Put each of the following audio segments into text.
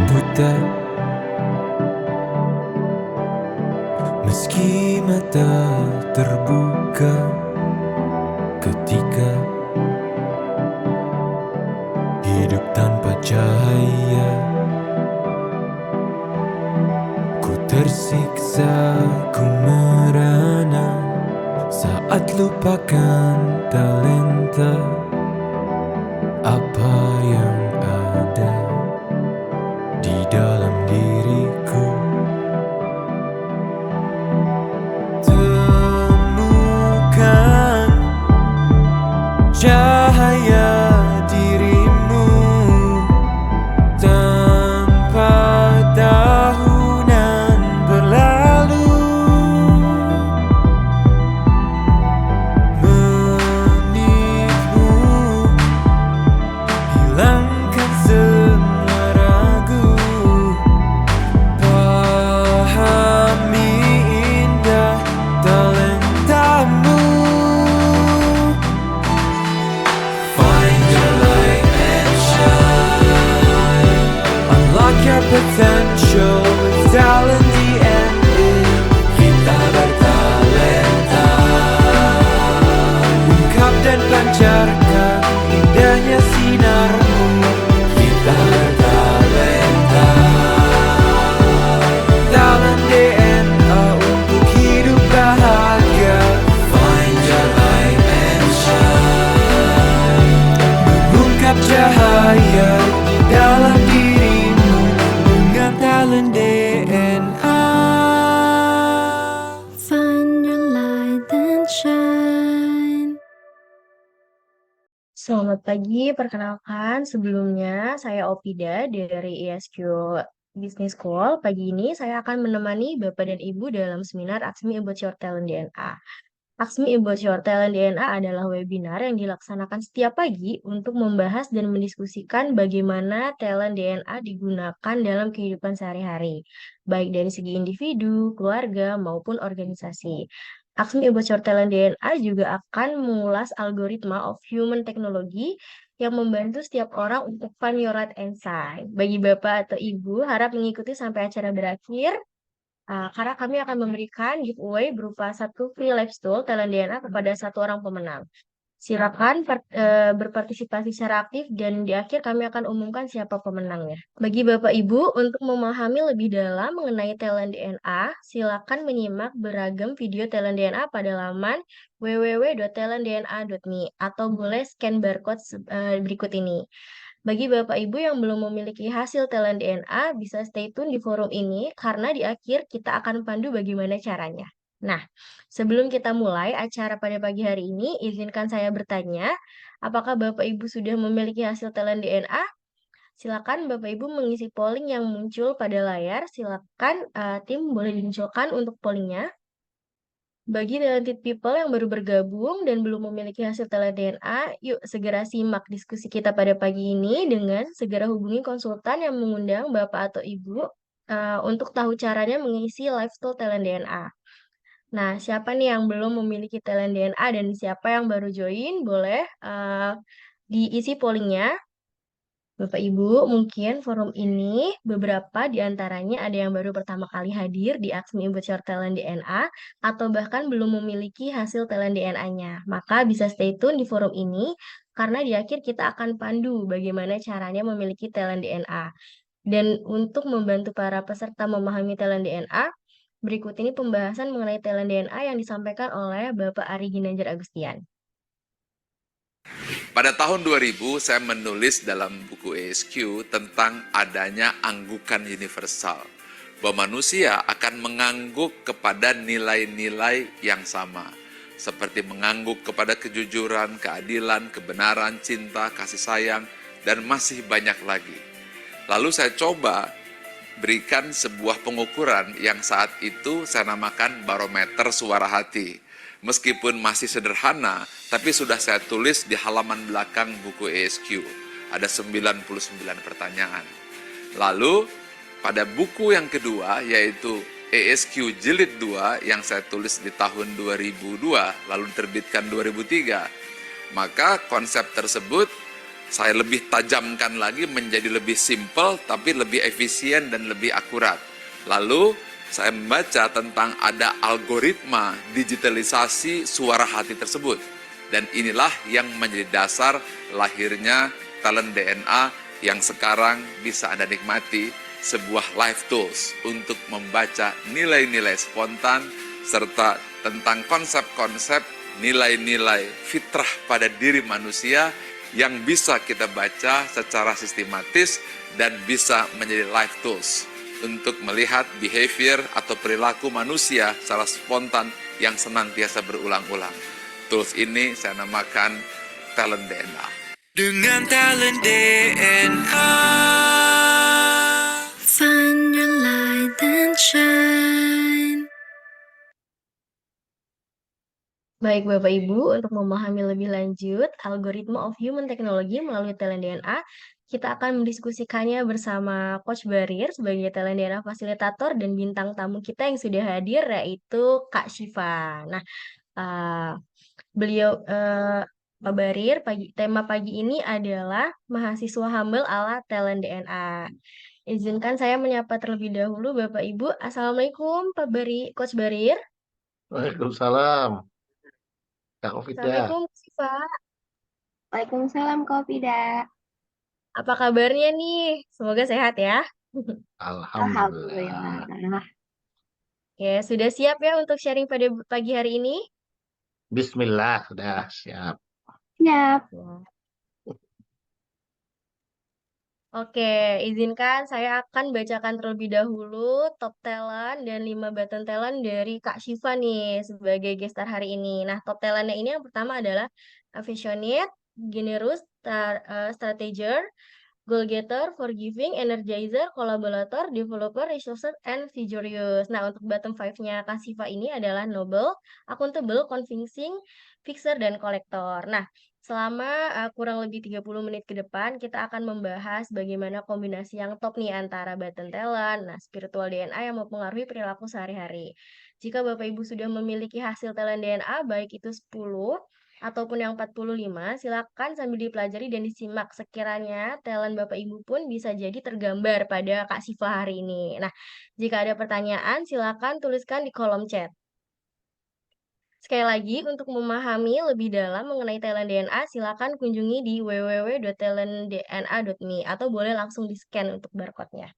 buta, meski mata terbuka ketika hidup tanpa cahaya. Ku tersiksa, ku merana saat lupakan talenta apa yang ada di dalam diriku. Temukan cahaya dirimu tanpa tahunan berlalu, menitmu hilangkan semua ragu, pahami indah talentamu. Find your light and shine, unlock your potential with talent DNA. Kita bertalenta, ungkap dan pancarkan indahnya sinarmu. Kita bertalenta, talent DNA untuk hidup bahagia. Find your light and shine, mengungkap cahaya di dalam dirimu dengan talent DNA. Find your light and shine. Selamat pagi, perkenalkan sebelumnya saya Opida dari ISQ Business School. Pagi ini saya akan menemani Bapak dan Ibu dalam seminar Ask Me About Your Talent DNA. Ask Me About Your Talent DNA adalah webinar yang dilaksanakan setiap pagi untuk membahas dan mendiskusikan bagaimana talent DNA digunakan dalam kehidupan sehari-hari, baik dari segi individu, keluarga, maupun organisasi. Ask Me About Your Talent DNA juga akan mengulas algoritma of human technology yang membantu setiap orang untuk find your right answer. Bagi Bapak atau Ibu, harap mengikuti sampai acara berakhir. Karena kami akan memberikan giveaway berupa satu free live stool talent DNA kepada satu orang pemenang. Silakan berpartisipasi secara aktif dan di akhir kami akan umumkan siapa pemenangnya. Bagi Bapak Ibu, untuk memahami lebih dalam mengenai talent DNA, silakan menyimak beragam video talent DNA pada laman www.talentdna.me atau boleh scan barcode berikut ini. Bagi Bapak Ibu yang belum memiliki hasil talent DNA, bisa stay tune di forum ini karena di akhir kita akan pandu bagaimana caranya. Nah, sebelum kita mulai acara pada pagi hari ini, izinkan saya bertanya, apakah Bapak Ibu sudah memiliki hasil talent DNA? Silakan Bapak Ibu mengisi polling yang muncul pada layar. Silakan tim boleh dimunculkan untuk pollingnya. Bagi talented people yang baru bergabung dan belum memiliki hasil talent DNA, yuk segera simak diskusi kita pada pagi ini dengan segera hubungi konsultan yang mengundang Bapak atau Ibu untuk tahu caranya mengisi live tool talent DNA. Nah, siapa nih yang belum memiliki talent DNA dan siapa yang baru join, boleh diisi pollingnya. Bapak Ibu, mungkin forum ini beberapa di antaranya ada yang baru pertama kali hadir di Ask Me About Your Talent DNA atau bahkan belum memiliki hasil talent DNA-nya. Maka bisa stay tune di forum ini karena di akhir kita akan pandu bagaimana caranya memiliki talent DNA. Dan untuk membantu para peserta memahami talent DNA, berikut ini pembahasan mengenai talent DNA yang disampaikan oleh Bapak Ari Ginanjar Agustian. Pada tahun 2000, saya menulis dalam buku ESQ tentang adanya anggukan universal, bahwa manusia akan mengangguk kepada nilai-nilai yang sama, seperti mengangguk kepada kejujuran, keadilan, kebenaran, cinta, kasih sayang, dan masih banyak lagi. Lalu saya coba berikan sebuah pengukuran yang saat itu saya namakan barometer suara hati. Meskipun masih sederhana, tapi sudah saya tulis di halaman belakang buku ESQ. Ada 99 pertanyaan. Lalu, pada buku yang kedua, yaitu ESQ Jilid 2, yang saya tulis di tahun 2002, lalu diterbitkan 2003, maka konsep tersebut saya lebih tajamkan lagi menjadi lebih simple, tapi lebih efisien dan lebih akurat. Lalu saya membaca tentang ada algoritma digitalisasi suara hati tersebut. Dan inilah yang menjadi dasar lahirnya Talent DNA yang sekarang bisa Anda nikmati, sebuah live tools untuk membaca nilai-nilai spontan serta tentang konsep-konsep nilai-nilai fitrah pada diri manusia yang bisa kita baca secara sistematis dan bisa menjadi live tools untuk melihat behavior atau perilaku manusia secara spontan yang senantiasa berulang-ulang. Tools ini saya namakan Talent DNA. Dengan Talent DNA. Find your light and shine. Baik Bapak Ibu, untuk memahami lebih lanjut algoritma of human technology melalui Talent DNA, kita akan mendiskusikannya bersama Coach Barir sebagai Talent DNA fasilitator dan bintang tamu kita yang sudah hadir yaitu Kak Syifa. Nah, Pak Barir, tema pagi ini adalah mahasiswa humble ala Talent DNA. Izinkan saya menyapa terlebih dahulu Bapak Ibu. Assalamualaikum Pak Coach Barir. Waalaikumsalam, Kak Ovida. Assalamualaikum Syifa. Waalaikumsalam Kak Fida. Apa kabarnya nih? Semoga sehat ya. Alhamdulillah. Alhamdulillah. Oke, sudah siap ya untuk sharing pada pagi hari ini? Bismillah, sudah siap. Siap. Oke, izinkan saya akan bacakan terlebih dahulu top talent dan 5 button talent dari Kak Syifa nih sebagai gestar hari ini. Nah, top talentnya ini yang pertama adalah affectionate, generous, strateger, goal-getter, forgiving, energizer, collaborator, developer, resourcer, and vigorous. Nah, untuk bottom 5-nya Kak Syifa ini adalah noble, accountable, convincing, fixer, dan kolektor. Nah, selama kurang lebih 30 menit ke depan, kita akan membahas bagaimana kombinasi yang top nih antara button talent, nah spiritual DNA yang mempengaruhi perilaku sehari-hari. Jika Bapak Ibu sudah memiliki hasil talent DNA, baik itu 10 ataupun yang 45, silakan sambil dipelajari dan disimak. Sekiranya talent Bapak Ibu pun bisa jadi tergambar pada Kak Syifa hari ini. Nah, jika ada pertanyaan, silakan tuliskan di kolom chat. Sekali lagi, untuk memahami lebih dalam mengenai Talent DNA, silakan kunjungi di www.talentdna.me atau boleh langsung di-scan untuk barcode-nya.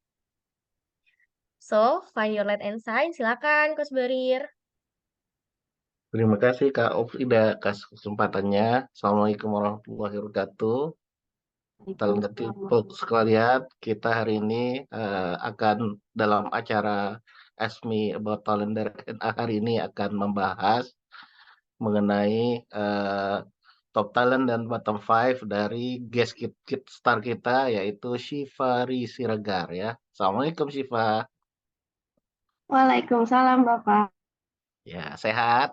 So, find your light and shine. Silakan, Coach Barir. Terima kasih Kak Ovida atas kesempatannya. Assalamualaikum warahmatullahi wabarakatuh. Talent sekalian, kita hari ini akan dalam acara Ask Me About Talent DNA hari ini akan membahas mengenai top talent dan bottom 5 dari guest star kita yaitu Syifa Siregar ya. Assalamualaikum Syifa. Waalaikumsalam Bapak. Ya, sehat?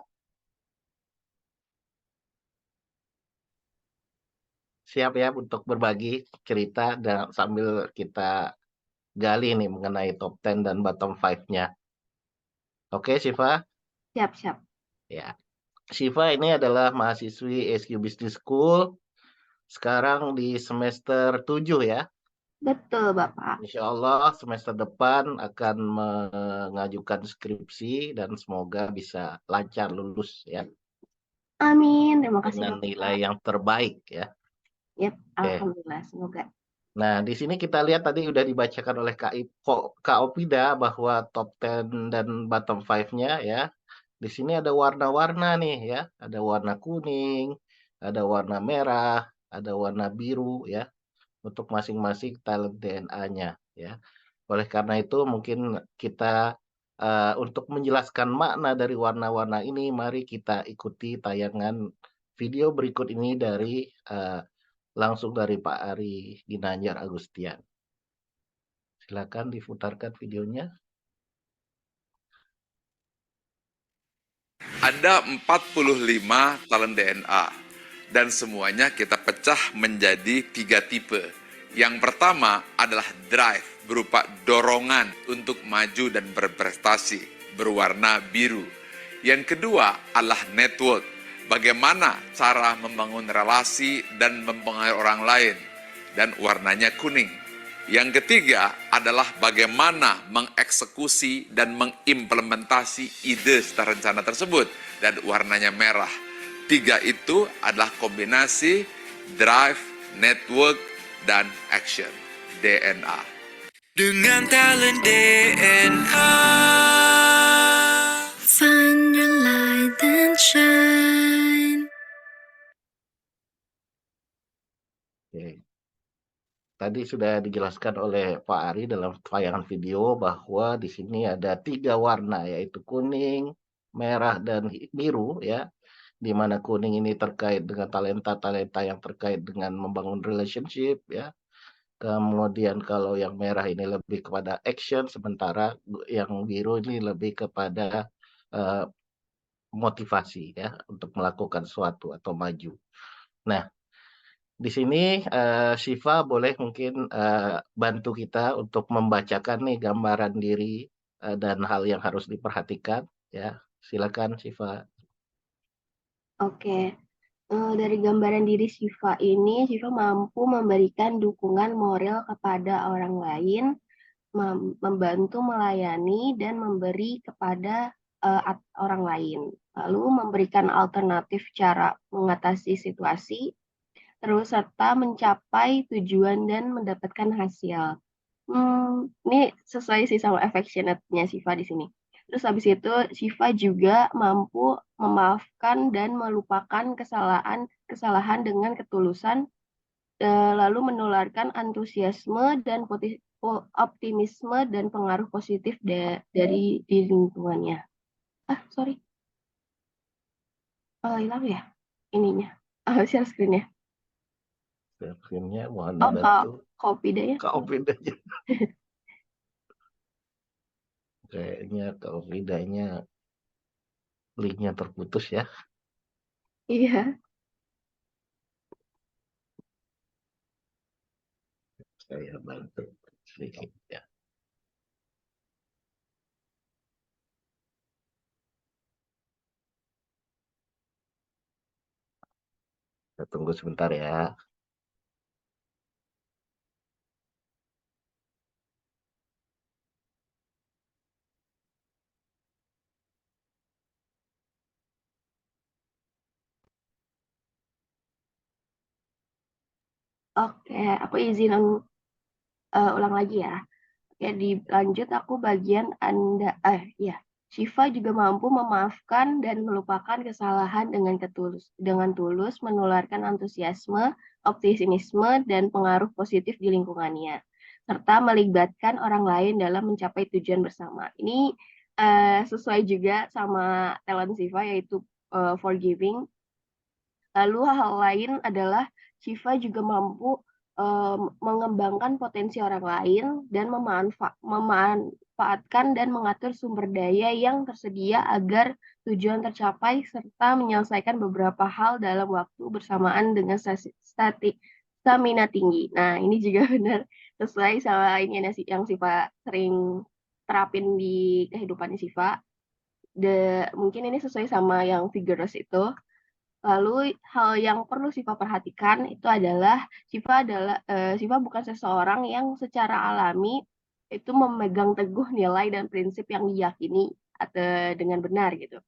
Siap ya untuk berbagi cerita dan sambil kita gali nih mengenai top 10 dan bottom 5-nya. Oke Syifa? Siap. Ya. Syifa ini adalah mahasiswi SQ Business School, sekarang di semester 7 ya. Betul Bapak. Insya Allah semester depan akan mengajukan skripsi dan semoga bisa lancar lulus ya. Amin. Terima kasih Dengan Bapak. nilai yang terbaik ya. Yep, Oke. Alhamdulillah. Semoga. Nah, di sini kita lihat tadi udah dibacakan oleh Kak Opida bahwa top 10 dan bottom 5-nya ya. Di sini ada warna-warna nih ya, ada warna kuning, ada warna merah, ada warna biru ya, untuk masing-masing talent DNA-nya ya. Oleh karena itu mungkin kita untuk menjelaskan makna dari warna-warna ini, mari kita ikuti tayangan video berikut ini dari langsung dari Pak Ari Ginanjar Agustian. Silakan diputarkan videonya. Ada 45 talent DNA dan semuanya kita pecah menjadi 3 tipe. Yang pertama adalah drive, berupa dorongan untuk maju dan berprestasi, berwarna biru. Yang kedua adalah network, bagaimana cara membangun relasi dan mempengaruhi orang lain, dan warnanya kuning. Yang ketiga adalah bagaimana mengeksekusi dan mengimplementasi ide rencana tersebut, dan warnanya merah. Tiga itu adalah kombinasi drive, network, dan action, DNA. Dengan talent DNA. Find your light and shine. Oke. Tadi sudah dijelaskan oleh Pak Ari dalam tayangan video bahwa di sini ada 3 warna, yaitu kuning, merah, dan biru ya. Di mana kuning ini terkait dengan talenta-talenta yang terkait dengan membangun relationship ya. Kemudian kalau yang merah ini lebih kepada action, sementara yang biru ini lebih kepada eh, motivasi ya untuk melakukan sesuatu atau maju. Nah, di sini Syifa boleh mungkin bantu kita untuk membacakan nih gambaran diri dan hal yang harus diperhatikan ya. Silakan Syifa. Oke. Dari gambaran diri Syifa ini, Syifa mampu memberikan dukungan moral kepada orang lain, membantu melayani dan memberi kepada orang lain. Lalu memberikan alternatif cara mengatasi situasi, terus serta mencapai tujuan dan mendapatkan hasil. Ini sesuai sih sama affectionate-nya Syifa di sini. Terus habis itu Syifa juga mampu memaafkan dan melupakan kesalahan dengan ketulusan, lalu menularkan antusiasme dan optimisme dan pengaruh positif dari di lingkungannya. Sorry. Hilang ya ininya. Share screen-nya. Screen-nya mohon Oh, dibantu. copy deh ya. Copy aja. Kayaknya Kaufidanya linknya terputus ya. Iya. Saya bantu sedikit ya. Kita tunggu sebentar ya. Oke, aku izin ulang lagi ya. Oke, dilanjut aku bagian Anda. Ya. Syifa juga mampu memaafkan dan melupakan kesalahan dengan tulus menularkan antusiasme, optimisme, dan pengaruh positif di lingkungannya, serta melibatkan orang lain dalam mencapai tujuan bersama. Ini sesuai juga sama talent Syifa, yaitu forgiving. Lalu hal lain adalah Syifa juga mampu mengembangkan potensi orang lain dan memanfaatkan dan mengatur sumber daya yang tersedia agar tujuan tercapai, serta menyelesaikan beberapa hal dalam waktu bersamaan dengan stamina tinggi. Nah, ini juga benar sesuai sama ini yang Syifa sering terapin di kehidupan Syifa. Mungkin ini sesuai sama yang vigorous itu. Lalu hal yang perlu Syifa perhatikan itu adalah Syifa bukan seseorang yang secara alami itu memegang teguh nilai dan prinsip yang diyakini atau dengan benar gitu.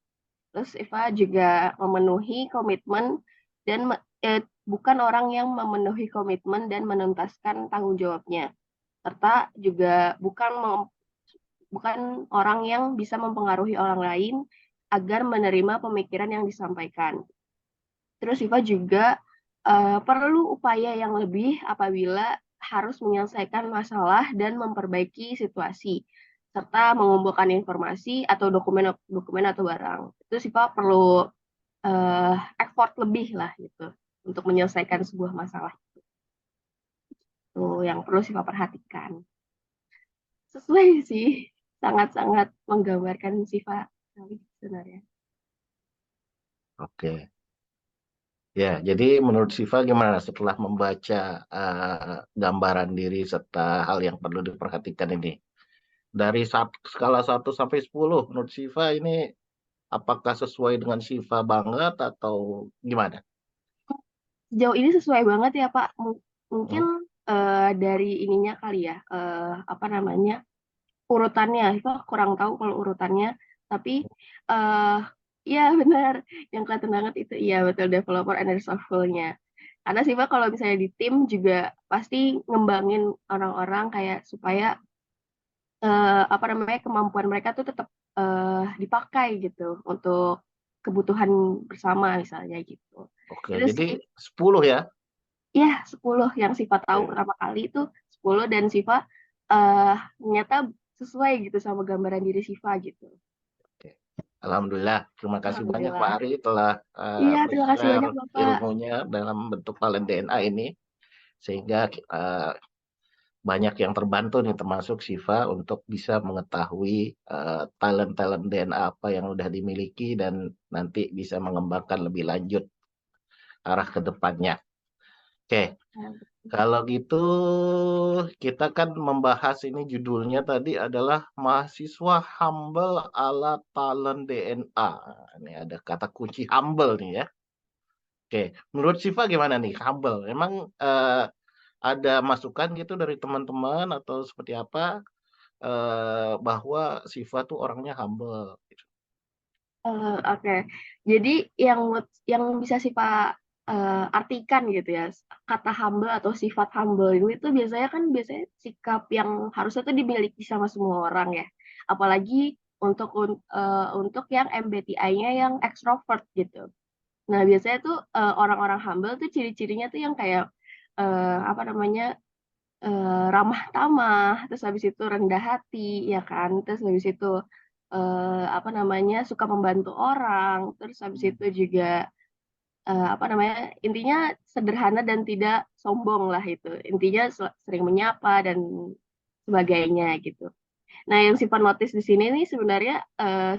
Terus Syifa juga memenuhi komitmen dan bukan orang yang memenuhi komitmen dan menuntaskan tanggung jawabnya, serta juga bukan orang yang bisa mempengaruhi orang lain agar menerima pemikiran yang disampaikan. Terus Syifa juga perlu upaya yang lebih apabila harus menyelesaikan masalah dan memperbaiki situasi, serta mengumpulkan informasi atau dokumen atau barang. Itu Syifa perlu effort lebih lah gitu untuk menyelesaikan sebuah masalah. Itu yang perlu Syifa perhatikan. Sesuai sih, sangat-sangat menggambarkan Syifa sebenarnya. Oke. Ya, jadi menurut Syifa gimana setelah membaca gambaran diri serta hal yang perlu diperhatikan ini? Dari skala 1 sampai 10, menurut Syifa ini apakah sesuai dengan Syifa banget atau gimana? Sejauh ini sesuai banget ya Pak. Mungkin dari ininya kali ya, apa namanya, urutannya. Siva kurang tahu kalau urutannya, tapi iya benar, yang kelihatan banget itu iya betul developer and resourceful-nya. Karena Siva kalau misalnya di tim juga pasti ngembangin orang-orang kayak supaya apa namanya kemampuan mereka tuh tetap dipakai gitu untuk kebutuhan bersama misalnya gitu. Oke, Itu jadi sih 10 ya. ya 10 yang Siva tahu Oke. pertama kali itu 10 dan Siva eh ternyata sesuai gitu sama gambaran diri Siva gitu. Oke. Alhamdulillah, terima kasih banyak Pak Alhamdulillah. Ari telah Iya, terima kasih men-share banyak Bapak. ilmunya dalam bentuk talent DNA ini, sehingga banyak yang terbantu nih termasuk Siva untuk bisa mengetahui talent-talent DNA apa yang udah dimiliki dan nanti bisa mengembangkan lebih lanjut arah ke depannya. Oke, kalau gitu kita kan membahas ini judulnya tadi adalah mahasiswa humble ala talent DNA. Ini ada kata kunci humble nih ya. Oke, menurut Siva gimana nih humble? Emang ada masukan gitu dari teman-teman atau seperti apa bahwa Siva tuh orangnya humble gitu? Oke. Jadi yang bisa Siva artikan gitu ya, kata humble atau sifat humble itu biasanya kan biasanya sikap yang harusnya tuh dimiliki sama semua orang ya. Apalagi untuk yang MBTI-nya yang extrovert gitu. Nah, biasanya tuh orang-orang humble tuh ciri-cirinya tuh yang kayak apa namanya ramah tamah, terus habis itu rendah hati, ya kan, terus habis itu apa namanya suka membantu orang, terus habis itu juga apa namanya intinya sederhana dan tidak sombong lah itu, intinya sering menyapa dan sebagainya gitu. Nah, yang sifat notice di sini nih sebenarnya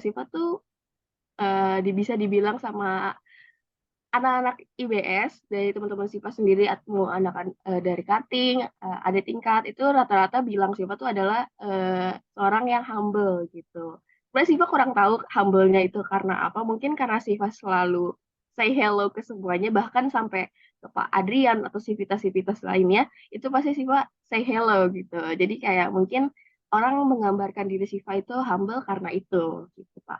sifat tuh bisa dibilang sama anak-anak IBS dari teman-teman Siva sendiri atau anak dari cutting, adik tingkat itu rata-rata bilang Siva tuh adalah seorang yang humble gitu. Sebenarnya Siva kurang tahu humble-nya itu karena apa? Mungkin karena Siva selalu say hello ke semuanya, bahkan sampai ke Pak Adrian atau sivitas-sivitas lainnya, itu pasti Siva say hello gitu. Jadi kayak mungkin orang menggambarkan diri Siva itu humble karena itu, gitu Pak.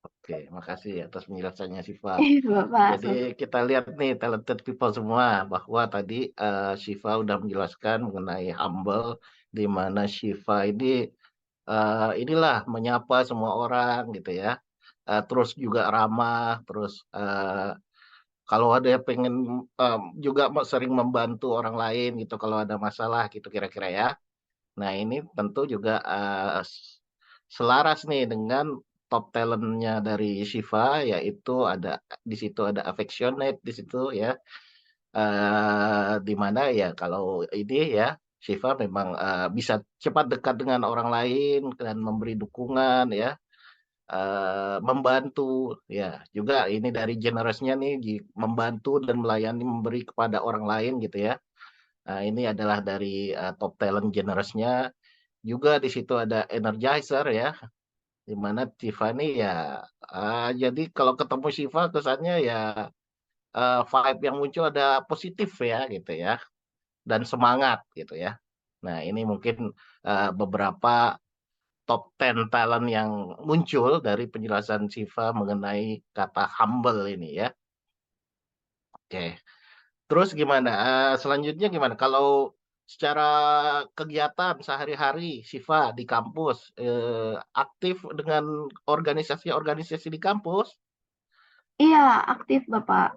Oke, makasih atas penjelasannya Siva. Bapak, Jadi kita lihat nih talented people semua bahwa tadi Shiva udah menjelaskan mengenai humble di mana Shiva ini inilah menyapa semua orang gitu ya. Terus juga ramah, terus kalau ada yang pengen juga sering membantu orang lain gitu kalau ada masalah gitu kira-kira ya. Nah, ini tentu juga selaras nih dengan top talentnya dari Shiva, yaitu ada di situ ada affectionate di situ ya, di mana ya kalau ini ya Shiva memang bisa cepat dekat dengan orang lain dan memberi dukungan ya, membantu ya juga ini dari generousnya nih membantu dan melayani memberi kepada orang lain gitu ya. Nah, ini adalah dari top talent generousnya. Juga di situ ada energizer ya, di mana Tiffany ya, jadi kalau ketemu Shiva kesannya ya vibe yang muncul ada positif ya gitu ya, dan semangat gitu ya. Nah ini mungkin beberapa top 10 talent yang muncul dari penjelasan Shiva mengenai kata humble ini ya. Oke. Terus gimana? Selanjutnya gimana? Kalau secara kegiatan sehari-hari Siva di kampus aktif dengan organisasi-organisasi di kampus? iya, aktif Bapak.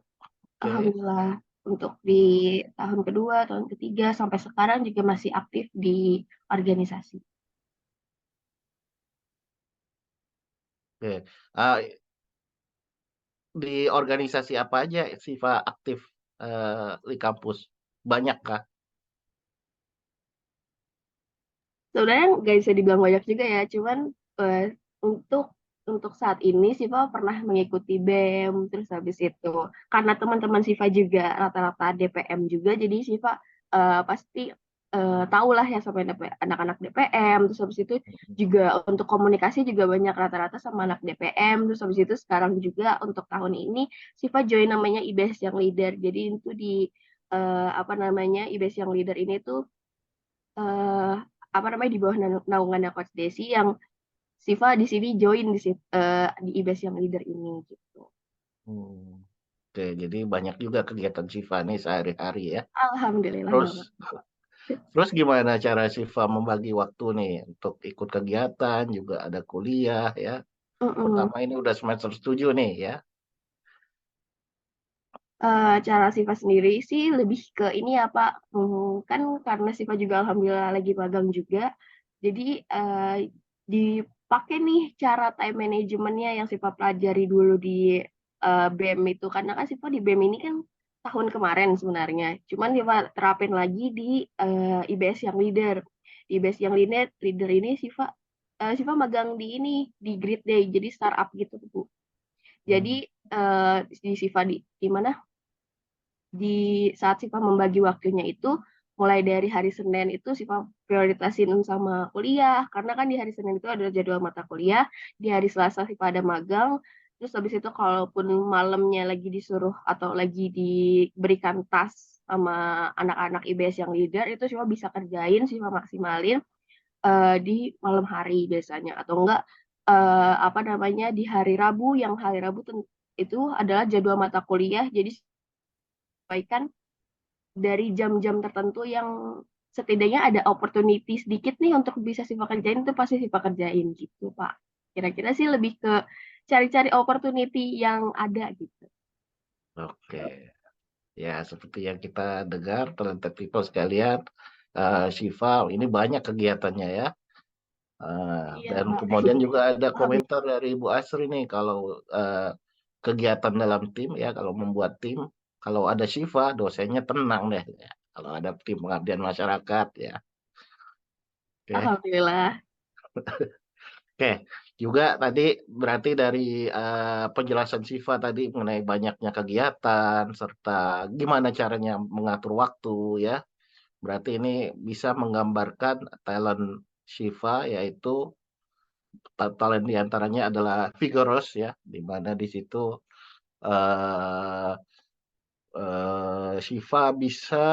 Oke, Alhamdulillah. Untuk di tahun kedua, tahun ketiga, sampai sekarang juga masih aktif di organisasi. oke. Eh, di organisasi apa aja Siva aktif di kampus? Banyak kah? Sebenarnya nggak bisa dibilang banyak juga ya, cuman untuk saat ini Siva pernah mengikuti BEM, terus habis itu karena teman-teman Siva juga rata-rata DPM juga, jadi Siva pasti tahu lah ya sama anak-anak DPM, terus habis itu juga untuk komunikasi juga banyak rata-rata sama anak DPM, terus habis itu sekarang juga untuk tahun ini Siva join namanya IBS yang leader, jadi itu di apa namanya, IBS Young Leader ini tuh apa namanya, di bawah naungannya Coach Desi, yang Siva di sini join di IBS Young Leader ini gitu. Hmm. Oke, jadi banyak juga kegiatan Siva nih sehari-hari ya. Alhamdulillah Terus banget. terus gimana cara Siva membagi waktu nih untuk ikut kegiatan, juga ada kuliah ya. Mm-mm. Pertama ini udah semester 7 nih ya. Cara Siva sendiri sih lebih ke ini ya Pak, kan karena Siva juga alhamdulillah lagi magang juga, jadi dipakai nih cara time managementnya yang Siva pelajari dulu di BEM itu, karena kan Siva di BEM ini kan tahun kemarin sebenarnya, cuman Siva terapin lagi di IBS yang leader. Di IBS yang leader ini Siva magang di ini di Grid Day, jadi startup gitu Bu. Hmm. Jadi di Siva di mana? Di saat Siva membagi waktunya itu, mulai dari hari Senin itu Siva prioritasin sama kuliah, karena kan di hari Senin itu ada jadwal mata kuliah, di hari Selasa Siva ada magang, terus habis itu kalaupun malamnya lagi disuruh atau lagi diberikan tas sama anak-anak IBS yang leader, itu Siva bisa kerjain, Siva maksimalin di malam hari biasanya, atau enggak apa namanya, di hari Rabu, yang hari Rabu itu adalah jadwal mata kuliah, jadi sesuaikan dari jam-jam tertentu yang setidaknya ada opportunity sedikit nih untuk bisa Siva kerjain, itu pasti Siva kerjain gitu Pak. Kira-kira sih lebih ke cari-cari opportunity yang ada gitu. Oke. Ya, seperti yang kita dengar, talented people sekalian, Shiva ini banyak kegiatannya ya. Iya Dan Pak. kemudian juga ada Alhamdulillah. komentar dari Bu Asri nih, kalau kegiatan dalam tim ya, kalau membuat tim, kalau ada Shiva, dosennya tenang deh. Ya. Kalau ada tim pengabdian masyarakat ya. Oke, Alhamdulillah. oke. Juga tadi berarti dari penjelasan Shiva tadi mengenai banyaknya kegiatan serta gimana caranya mengatur waktu ya. Berarti ini bisa menggambarkan talent Shiva, yaitu talent diantaranya adalah vigorous ya, di mana di situ eh Shiva bisa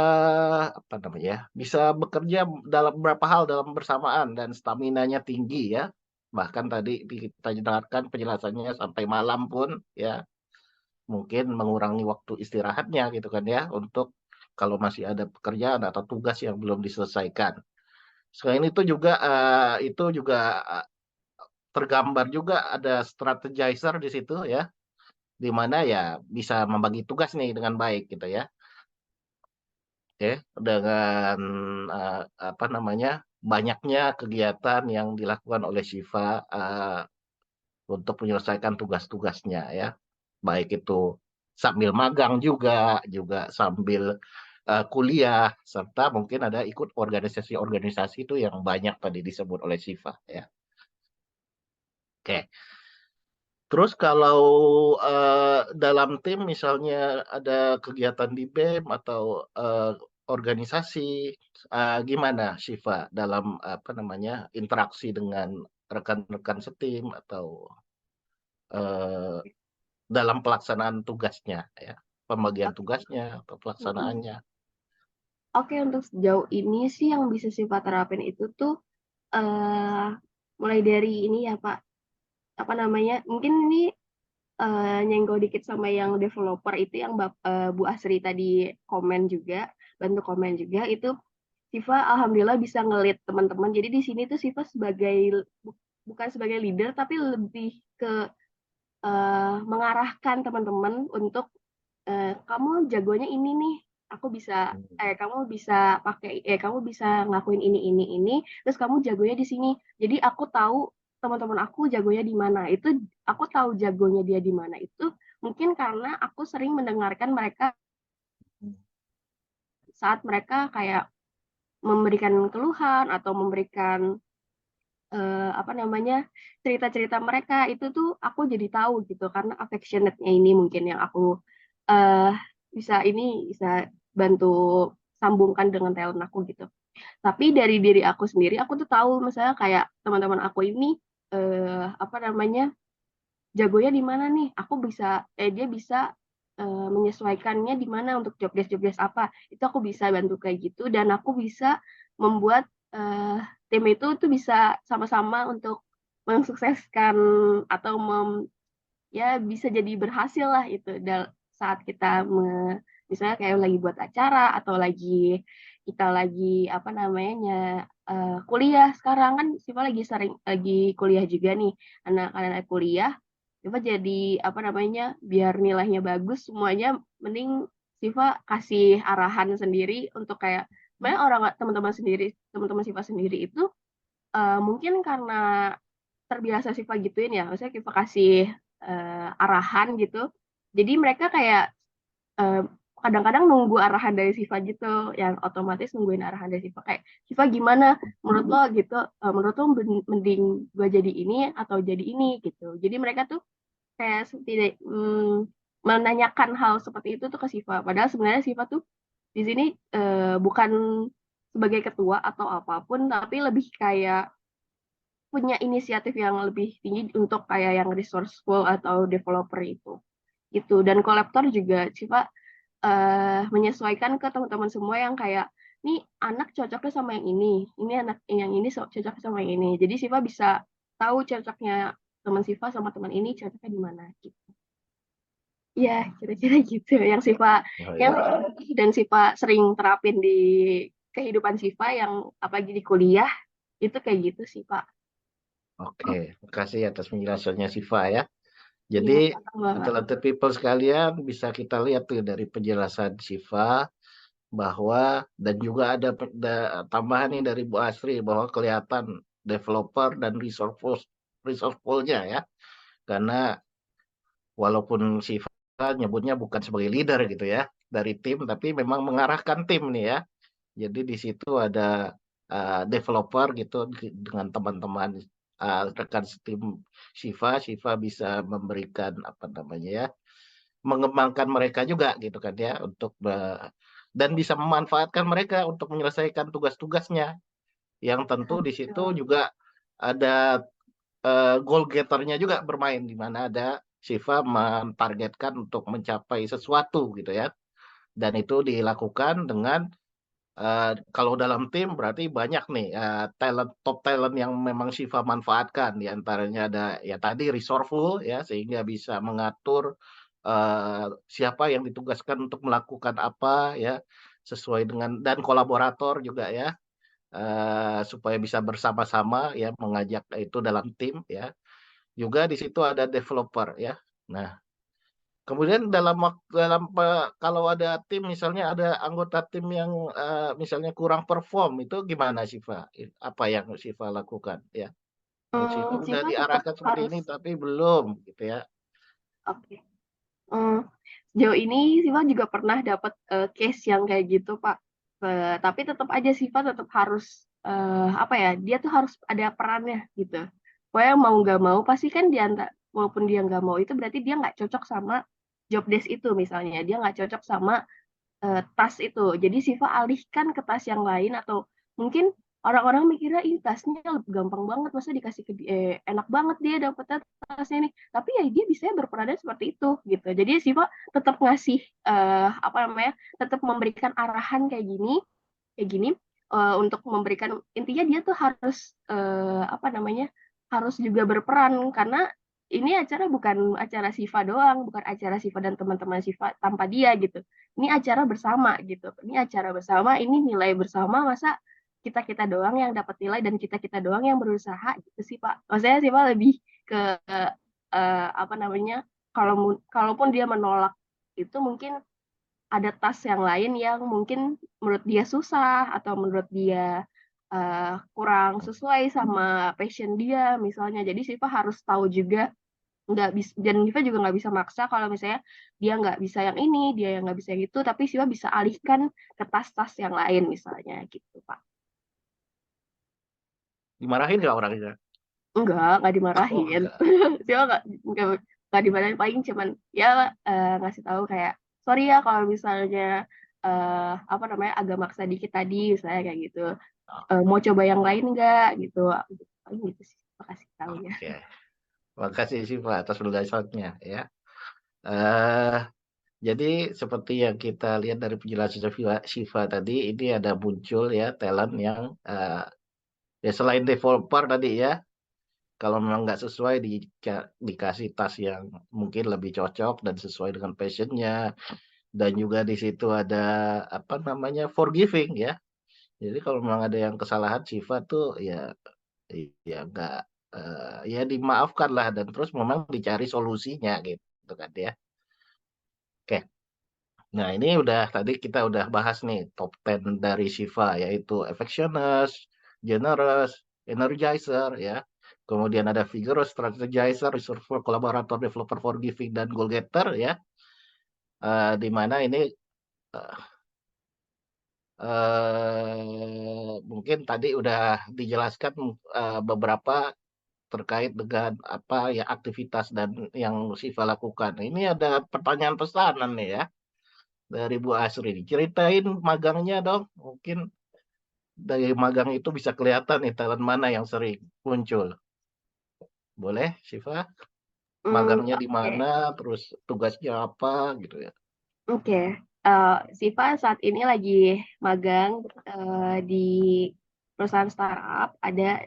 apa namanya ya, bisa bekerja dalam beberapa hal dalam bersamaan dan staminanya tinggi ya. Bahkan tadi kita dengarkan penjelasannya sampai malam pun ya, mungkin mengurangi waktu istirahatnya gitu kan ya, untuk kalau masih ada pekerjaan atau tugas yang belum diselesaikan. Selain itu juga tergambar juga ada strategizer di situ ya, di mana ya bisa membagi tugas nih dengan baik gitu ya. Oke, dengan apa namanya, banyaknya kegiatan yang dilakukan oleh Shiva untuk menyelesaikan tugas-tugasnya ya. Baik itu sambil magang juga sambil kuliah, serta mungkin ada ikut organisasi-organisasi itu yang banyak tadi disebut oleh Shiva ya. Oke. Terus kalau dalam tim misalnya ada kegiatan di BEM atau organisasi, gimana Shiva dalam apa namanya, interaksi dengan rekan-rekan setim atau eh, dalam pelaksanaan tugasnya ya, pembagian tugasnya atau Mm-mm. pelaksanaannya. Oke, untuk sejauh ini sih yang bisa Siva terapin itu tuh eh mulai dari ini ya Pak, apa namanya, mungkin ini nyenggol dikit sama yang developer itu, yang Bu Asri tadi komen juga, bantu komen juga, itu Siva alhamdulillah bisa ngelit teman-teman. Jadi di sini tuh Siva bukan sebagai leader, tapi lebih ke mengarahkan teman-teman untuk kamu jagonya ini nih, kamu bisa ngelakuin ini, terus kamu jagonya di sini. Jadi aku tahu teman-teman aku jagonya di mana. Itu aku tahu jagonya dia di mana itu mungkin karena aku sering mendengarkan mereka saat mereka kayak memberikan keluhan atau memberikan apa namanya, cerita-cerita mereka, itu tuh aku jadi tahu gitu, karena affectionate-nya ini mungkin yang aku eh bisa bantu sambungkan dengan talent aku gitu. Tapi dari diri aku sendiri, aku tuh tahu misalnya kayak teman-teman aku ini apa namanya, jagonya di mana nih? Dia bisa menyesuaikannya di mana untuk job desk apa. Itu aku bisa bantu kayak gitu dan aku bisa membuat tim itu tuh bisa sama-sama untuk mensukseskan atau ya bisa jadi berhasil lah itu saat kita misalnya kayak lagi buat acara atau kita lagi apa namanya kuliah sekarang kan Siva lagi kuliah juga nih anak-anak kuliah Siva jadi apa namanya biar nilainya bagus semuanya mending Siva kasih arahan sendiri untuk kayak sebenarnya teman-teman Siva sendiri itu mungkin karena terbiasa Siva gituin ya maksudnya Siva kasih arahan gitu jadi mereka kayak eh, kadang-kadang nunggu arahan dari Siva gitu yang otomatis nungguin arahan dari Siva kayak Siva gimana menurut lo gitu menurut lo mending gue jadi ini atau jadi ini gitu jadi mereka tuh kayak tidak menanyakan hal seperti itu tuh ke Siva padahal sebenarnya Siva tuh di sini bukan sebagai ketua atau apapun tapi lebih kayak punya inisiatif yang lebih tinggi untuk kayak yang resourceful atau developer itu gitu dan kolektor juga Siva menyesuaikan ke teman-teman semua yang kayak nih anak cocoknya sama yang ini anak yang ini cocok sama yang ini jadi Siva bisa tahu cocoknya teman Siva sama teman ini cocoknya di mana gitu ya kira-kira gitu yang Siva Oh, yang ya. dan Siva sering terapin di kehidupan Siva yang apalagi di kuliah itu kayak gitu sih Pak. Oke, makasih atas penjelasannya Siva ya. Iya, Jadi sama. talented people sekalian bisa kita lihat tuh dari penjelasan Siva bahwa dan juga ada tambahan nih dari Bu Asri bahwa kelihatan developer dan resourceful-nya ya. Karena walaupun Siva nyebutnya bukan sebagai leader gitu ya dari tim tapi memang mengarahkan tim nih ya. Jadi di situ ada developer gitu dengan teman-teman rekan tim Siva bisa memberikan apa namanya ya, mengembangkan mereka juga gitu kan ya untuk dan bisa memanfaatkan mereka untuk menyelesaikan tugas-tugasnya. Yang tentu di situ juga ada goal getternya juga bermain di mana ada Siva mentargetkan untuk mencapai sesuatu gitu ya. Dan itu dilakukan dengan kalau dalam tim berarti banyak nih top talent yang memang Siva manfaatkan di antaranya ada ya tadi resourceful ya sehingga bisa mengatur siapa yang ditugaskan untuk melakukan apa ya sesuai dengan dan kolaborator juga ya supaya bisa bersama-sama ya mengajak itu dalam tim ya juga di situ ada developer ya. Nah, kemudian kalau ada tim misalnya ada anggota tim yang misalnya kurang perform itu gimana Siva? Apa yang Siva lakukan ya? Siva udah Siva tetap diarahkan seperti harus ini tapi belum gitu ya. oke. Hmm, Sejauh ini Siva juga pernah dapat case yang kayak gitu, Pak. Tapi tetap aja Siva tetap harus apa ya? Dia tuh harus ada perannya gitu. Pokoknya mau nggak mau pasti kan walaupun dia nggak mau itu berarti dia nggak cocok sama job desk itu misalnya. Dia nggak cocok sama tas itu. Jadi Siva alihkan ke tas yang lain atau mungkin orang-orang mikirnya ini tasnya gampang banget, masa dikasih enak banget dia dapetnya tasnya ini. Tapi ya dia bisa berperan seperti itu gitu. Jadi Siva tetap ngasih apa namanya, tetap memberikan arahan kayak gini untuk memberikan intinya dia tuh harus apa namanya harus juga berperan karena ini acara bukan acara Siva doang, bukan acara Siva dan teman-teman Siva tanpa dia gitu. Ini acara bersama gitu. Ini acara bersama, ini nilai bersama, masa kita-kita doang yang dapat nilai dan kita-kita doang yang berusaha gitu sih Pak. Maksudnya Siva lebih ke apa namanya, kalaupun dia menolak itu mungkin ada tas yang lain yang mungkin menurut dia susah atau menurut dia kurang sesuai sama passion dia misalnya. Jadi Siva harus tahu juga nggak bisa dan Siva juga nggak bisa maksa kalau misalnya dia nggak bisa yang ini, dia yang nggak bisa yang itu, tapi Siva bisa alihkan ke tas-tas yang lain misalnya gitu Pak. Dimarahin nggak orangnya? Nggak Oh dimarahin. enggak. Siva nggak dimarahin paling cuman ya ngasih tahu kayak sorry ya kalau misalnya apa namanya agak maksa dikit tadi misalnya kayak gitu. Mau coba yang lain nggak gitu paling gitu sih makasih tahu ya Oke. Makasih Siva atas penjelasannya ya. Eh Jadi seperti yang kita lihat dari penjelasan Syifa tadi, ini ada muncul ya talent yang ya selain developer tadi ya, kalau memang nggak sesuai dikasih task yang mungkin lebih cocok dan sesuai dengan passionnya, dan juga di situ ada apa namanya forgiving ya. Jadi kalau memang ada yang kesalahan Syifa tuh ya nggak ya dimaafkan lah dan terus memang dicari solusinya gitu kan ya. Oke. Nah, ini tadi kita udah bahas nih top 10 dari Shiva yaitu affectionate, generous, energizer ya. Kemudian ada vigorous, strategizer, reservoir, collaborator, developer, forgiving dan goal getter ya. Di mana ini eh, mungkin tadi udah dijelaskan beberapa terkait dengan apa ya aktivitas dan yang Shiva lakukan. Ini ada pertanyaan pesanan nih ya dari Bu Asri. Ceritain magangnya dong. Mungkin dari magang itu bisa kelihatan nih talent mana yang sering muncul. Boleh, Syifa? Magangnya di Oke. mana, terus tugasnya apa gitu ya. Oke, Siva saat ini lagi magang di perusahaan startup, ada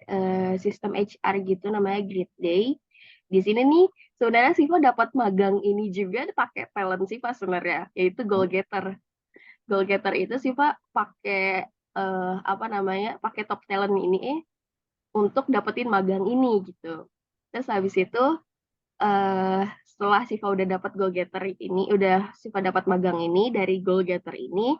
sistem HR gitu namanya Grid Day. Di sini nih sebenarnya Siva dapat magang ini juga pakai talent Siva sebenarnya, yaitu goal getter. Goal getter itu Siva pakai apa namanya, pakai top talent ini untuk dapetin magang ini gitu. Terus habis itu setelah Siva udah dapat goal getter ini, udah Siva dapat magang ini dari goal getter ini,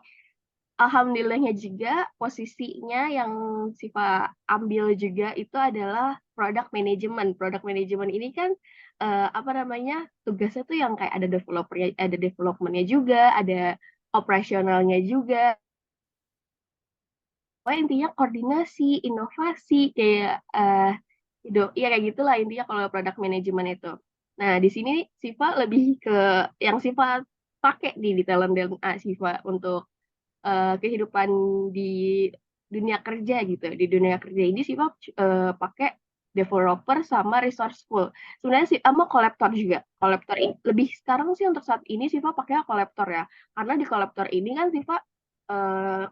alhamdulillahnya juga posisinya yang Siva ambil juga itu adalah product management. Product management ini kan apa namanya, tugasnya tuh yang kayak ada developernya, ada developmentnya juga, ada operasionalnya juga. Pokoknya intinya koordinasi, inovasi, kayak ya kayak gitulah intinya kalau product management itu. Nah, di sini Siva lebih ke yang Siva pakai di talent dan Siva untuk kehidupan di dunia kerja gitu. Di dunia kerja ini Siva pakai developer sama resourceful. Sebenarnya sih sama kolektor juga. Kolektor ini lebih sekarang sih untuk saat ini Siva pakai kolektor ya. Karena di kolektor ini kan Siva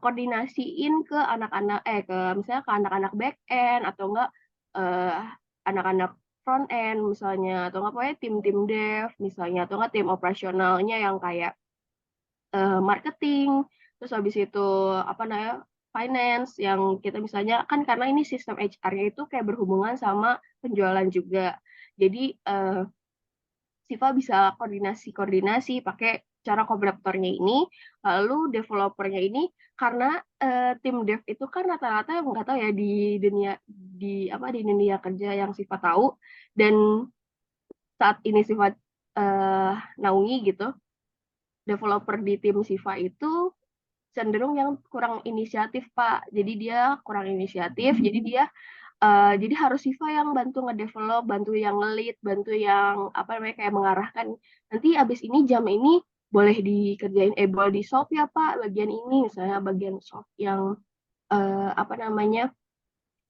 koordinasiin ke anak-anak ke misalnya ke anak-anak back end atau enggak eh, anak-anak front end misalnya atau enggak pokoknya tim-tim dev misalnya atau enggak tim operasionalnya yang kayak marketing terus habis itu apa namanya finance yang kita misalnya kan karena ini sistem HR-nya itu kayak berhubungan sama penjualan juga jadi Siva bisa koordinasi pakai cara kolektornya ini, lalu developernya ini karena tim dev itu kan rata-rata nggak tahu ya di dunia kerja yang Siva tahu dan saat ini Siva naungi gitu, developer di tim Siva itu cenderung yang kurang inisiatif Pak. Jadi dia kurang inisiatif, jadi dia jadi harus Siva yang bantu ngedevelop, bantu yang ngelit, bantu yang apa namanya kayak mengarahkan. Nanti abis ini jam ini boleh dikerjain, boleh di shop ya Pak, bagian ini misalnya bagian shop yang apa namanya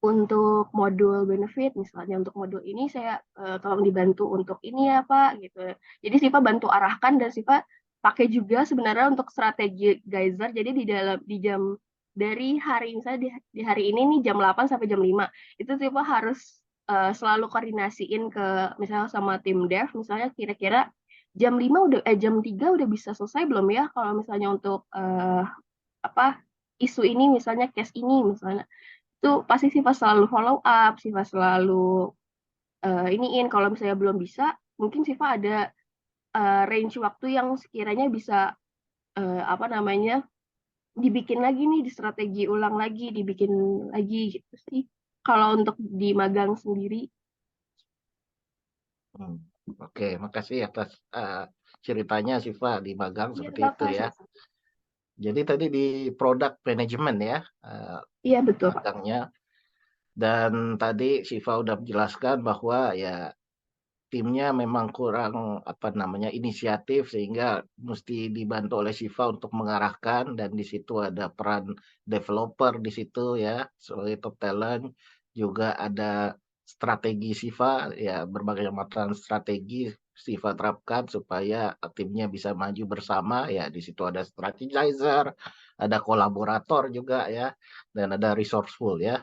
untuk modul benefit misalnya untuk modul ini saya tolong dibantu untuk ini ya Pak gitu. Jadi Siva bantu arahkan dan Siva pakai juga sebenarnya untuk strategi geyser. Jadi di jam dari hari misalnya di hari ini nih jam 8 sampai jam 5 itu Siva harus selalu koordinasiin ke misalnya sama tim dev misalnya kira-kira jam 5 jam 3 udah bisa selesai belum ya kalau misalnya untuk apa isu ini misalnya case ini misalnya itu pasti Siva selalu follow up, Siva selalu iniin kalau misalnya belum bisa, mungkin Siva ada range waktu yang sekiranya bisa apa namanya dibikin lagi nih, di strategi ulang lagi, dibikin lagi gitu sih. Kalau untuk di magang sendiri, Oke, makasih atas ceritanya Syifa di magang iya seperti itu ya. makasih. Jadi tadi di product management ya Iya betul Pak. magangnya. Dan tadi Syifa udah menjelaskan bahwa ya timnya memang kurang apa namanya inisiatif sehingga mesti dibantu oleh Syifa untuk mengarahkan dan di situ ada peran developer di situ ya sebagai top talent juga ada strategi Syifa ya berbagai macam strategi Siva terapkan supaya timnya bisa maju bersama ya. Di situ ada strategizer, ada kolaborator juga ya, dan ada resourceful ya.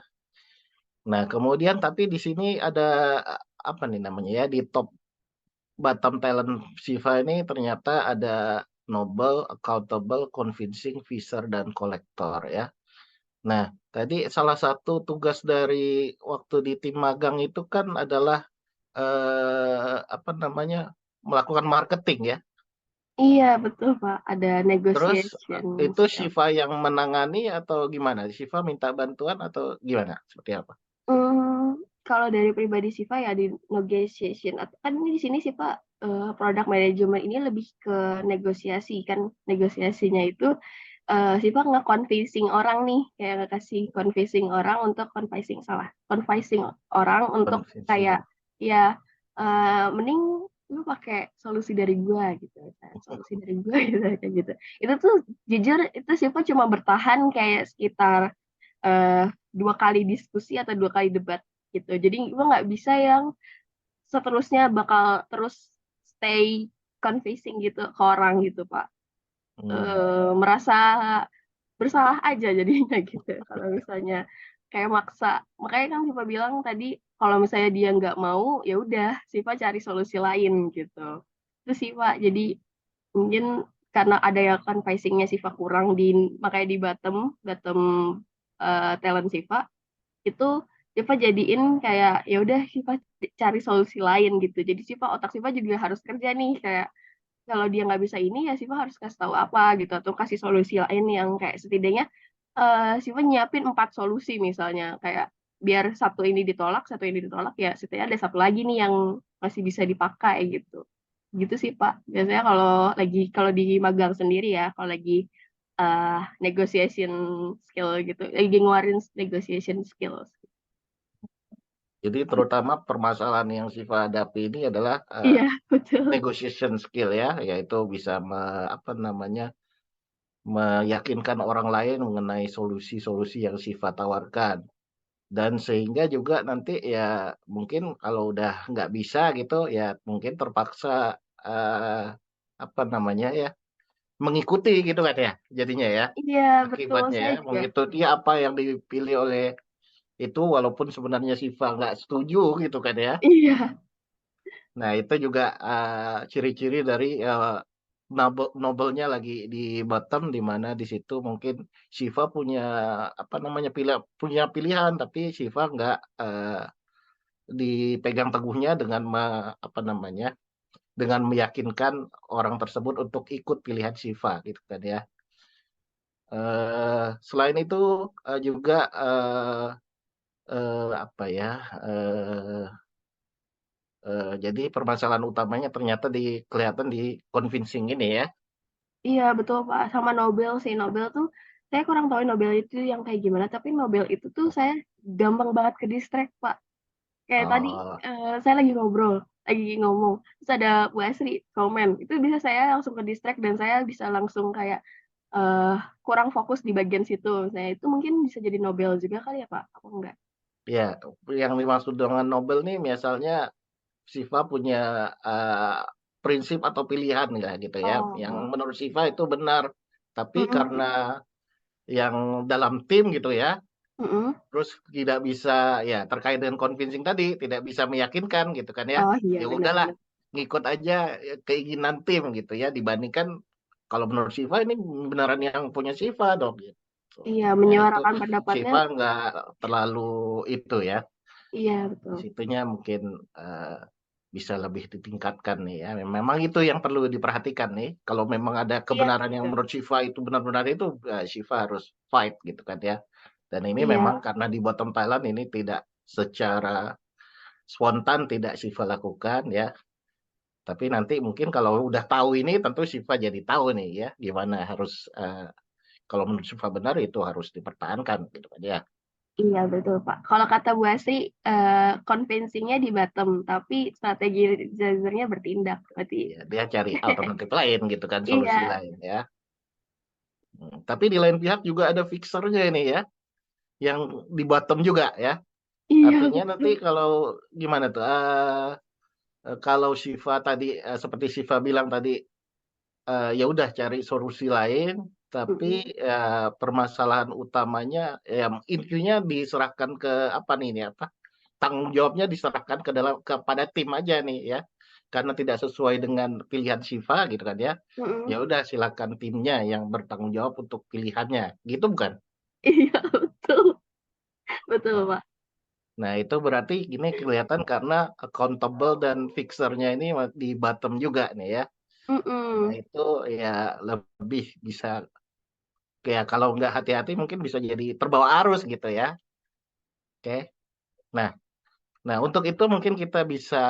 Nah, kemudian tapi di sini ada apa nih namanya ya, di top bottom talent Siva ini ternyata ada noble, accountable, convincing, visor, dan kolektor ya. Nah, tadi salah satu tugas dari waktu di tim magang itu kan adalah apa namanya, melakukan marketing ya. Iya, betul, Pak. Ada Terus negotiation itu skill. Siva yang menangani atau gimana? Siva minta bantuan atau gimana? Seperti apa? Kalau dari pribadi Siva ya di negotiation atau kan ini di sini Siva product management ini lebih ke negosiasi kan negosiasinya itu Siva nge-convincing orang nih kayak ngasih convincing orang untuk convincing orang untuk kayak Convincing. ya mending lu pakai solusi dari gua gitu kan. Solusi dari gua gitu kayak gitu itu tuh jujur itu Siva cuma bertahan kayak sekitar eh, 2 kali diskusi atau 2 kali debat gitu. Jadi gue nggak bisa yang seterusnya bakal terus stay convincing gitu ke orang gitu, Pak. Hmm. Merasa bersalah aja jadinya gitu. Kalau misalnya kayak maksa. Makanya kan Siva bilang tadi kalau misalnya dia nggak mau, ya udah Siva cari solusi lain gitu. Itu sih Pak. Jadi mungkin karena ada yang convincing-nya Siva kurang makanya di bottom bottom talent Siva itu Siva jadiin kayak ya udah Siva cari solusi lain gitu. Jadi otak Siva juga harus kerja nih kayak kalau dia nggak bisa ini ya Siva harus kasih tahu apa gitu atau kasih solusi lain yang kayak setidaknya Siva nyiapin 4 solusi misalnya kayak biar satu ini ditolak ya setidaknya ada satu lagi nih yang masih bisa dipakai gitu. Gitu sih Pak. Biasanya kalau di magang sendiri ya, kalau lagi negotiation skill gitu, lagi ngeluarin negotiation skills. Jadi terutama permasalahan yang Siva hadapi ini adalah Iya, betul. negotiation skill ya, yaitu bisa apa namanya, meyakinkan orang lain mengenai solusi-solusi yang Siva tawarkan. Dan sehingga juga nanti ya mungkin kalau udah nggak bisa gitu ya mungkin terpaksa apa namanya ya mengikuti gitu kan ya jadinya ya Iya, betul. akibatnya Saya ya juga. mengikuti apa yang dipilih oleh itu walaupun sebenarnya Siva nggak setuju gitu kan ya. Iya, Nah itu juga ciri-ciri dari nobelnya lagi di bottom di mana di situ mungkin Siva punya apa namanya punya pilihan tapi Siva nggak dipegang teguhnya dengan apa namanya dengan meyakinkan orang tersebut untuk ikut pilihan Siva gitu kan ya. Selain itu juga apa ya eh, jadi permasalahan utamanya ternyata kelihatan di convincing ini ya. iya betul Pak. Sama Nobel sih. Nobel tuh saya kurang tahu Nobel itu yang kayak gimana, tapi Nobel itu tuh saya gampang banget ke distract Pak. Kayak tadi Oh, saya lagi ngomong, terus ada Bu Asri komen, itu bisa saya langsung ke distract dan saya bisa langsung kayak eh kurang fokus di bagian situ. Saya itu mungkin bisa jadi Nobel juga kali ya Pak, apa enggak? ya, yang dimaksud dengan Nobel nih misalnya Siva punya eh, prinsip atau pilihan ya gitu ya, yang Oh, menurut Siva itu benar, tapi mm-mm, karena yang dalam tim gitu ya, mm-mm. terus tidak bisa ya terkait dengan convincing tadi, tidak bisa meyakinkan gitu kan ya. Oh iya Ya udahlah, benar-benar. ngikut aja keinginan tim gitu ya dibandingkan kalau menurut Siva ini beneran yang punya Siva dong gitu. Iya, Ya itu menyuarakan pendapatnya. Siva nggak terlalu itu ya. Iya Di betul. situnya mungkin bisa lebih ditingkatkan nih ya. Memang itu yang perlu diperhatikan nih. Kalau memang ada Iya kebenaran yang betul. menurut Siva itu benar-benar itu, Siva harus fight gitu kan ya. Dan ini memang Iya, karena di bottom Thailand ini tidak secara spontan tidak Siva lakukan ya. Tapi nanti mungkin kalau udah tahu ini tentu Siva jadi tahu nih ya gimana harus kalau menurut Siva benar itu harus dipertahankan gitu kan ya. iya betul Pak. Kalau kata Bu Asri, konvensinya di bottom, tapi strategi Zazernya bertindak. Berarti Ya, dia cari alternatif lain gitu kan, solusi iya, lain ya. Tapi di lain pihak juga ada fixernya ini ya, yang di bottom juga ya. iya Artinya nanti betul. kalau gimana tuh? kalau Syifa tadi, seperti Syifa bilang tadi, ya udah cari solusi lain, tapi, Mhm. permasalahan utamanya ya intinya diserahkan ke apa nih, ini apa, tanggung jawabnya diserahkan kepada tim aja nih ya. Karena tidak sesuai dengan pilihan Syifa gitu kan ya, ya Mhm. udah silakan timnya yang bertanggung jawab untuk pilihannya, gitu bukan? Iya, betul. Betul, Nah Pak. nah itu berarti ini kelihatan karena accountable dan fixer-nya ini di bottom juga nih ya. Nah Mhm. itu ya lebih bisa ya kalau nggak hati-hati mungkin bisa jadi terbawa arus gitu ya, oke. Nah nah untuk itu mungkin kita bisa,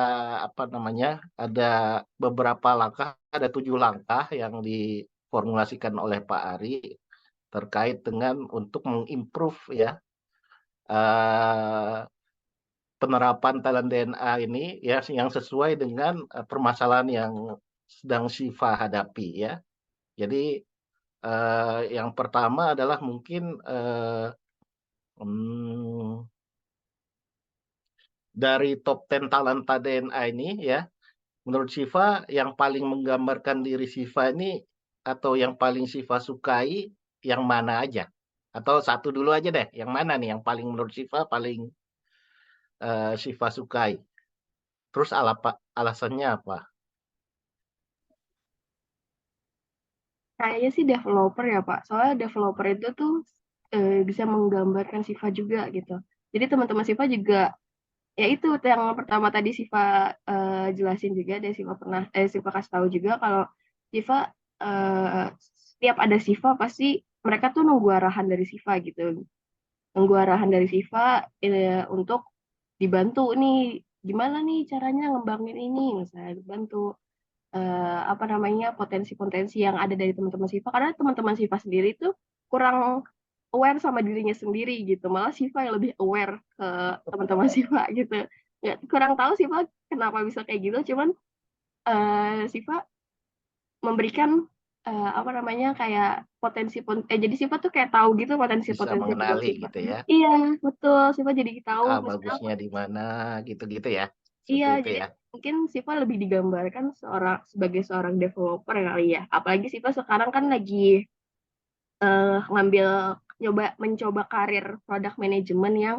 apa namanya, ada beberapa langkah, ada 7 langkah yang diformulasikan oleh Pak Ari terkait dengan untuk mengimprove ya, eee, penerapan talent DNA ini ya yang sesuai dengan, permasalahan yang sedang Syifa hadapi ya. Jadi, yang pertama adalah mungkin, mmm, dari top 10 talenta DNA ini ya, menurut Syifa yang paling menggambarkan diri Syifa ini atau yang paling Syifa sukai yang mana aja? Atau satu dulu aja deh, yang mana nih yang paling menurut Syifa paling, Syifa sukai? Terus alasannya apa? Kayaknya sih developer ya, Pak. Soalnya developer itu tuh bisa menggambarkan Siva juga gitu. Jadi teman-teman Siva juga ya itu yang pertama tadi Siva jelasin juga dan Siva kasih tahu juga kalau Siva setiap ada Siva pasti mereka tuh nunggu arahan dari Siva gitu. Nunggu arahan dari Siva untuk dibantu nih gimana nih caranya ngembangin ini misalnya dibantu apa namanya potensi-potensi yang ada dari teman-teman Siva karena teman-teman Siva sendiri tuh kurang aware sama dirinya sendiri gitu malah Siva yang lebih aware ke teman-teman Siva gitu nggak kurang tahu Siva kenapa bisa kayak gitu cuman Siva memberikan apa namanya kayak jadi Siva tuh kayak tahu gitu Bisa potensi-potensi di dalam mengenali Siva gitu ya, iya betul Siva jadi tahu misalnya bagusnya di mana, gitu-gitu ya? iya, Seperti itu jadi ya? mungkin Siva lebih digambarkan sebagai seorang developer kali ya. Apalagi Siva sekarang kan lagi ngambil mencoba karir product management yang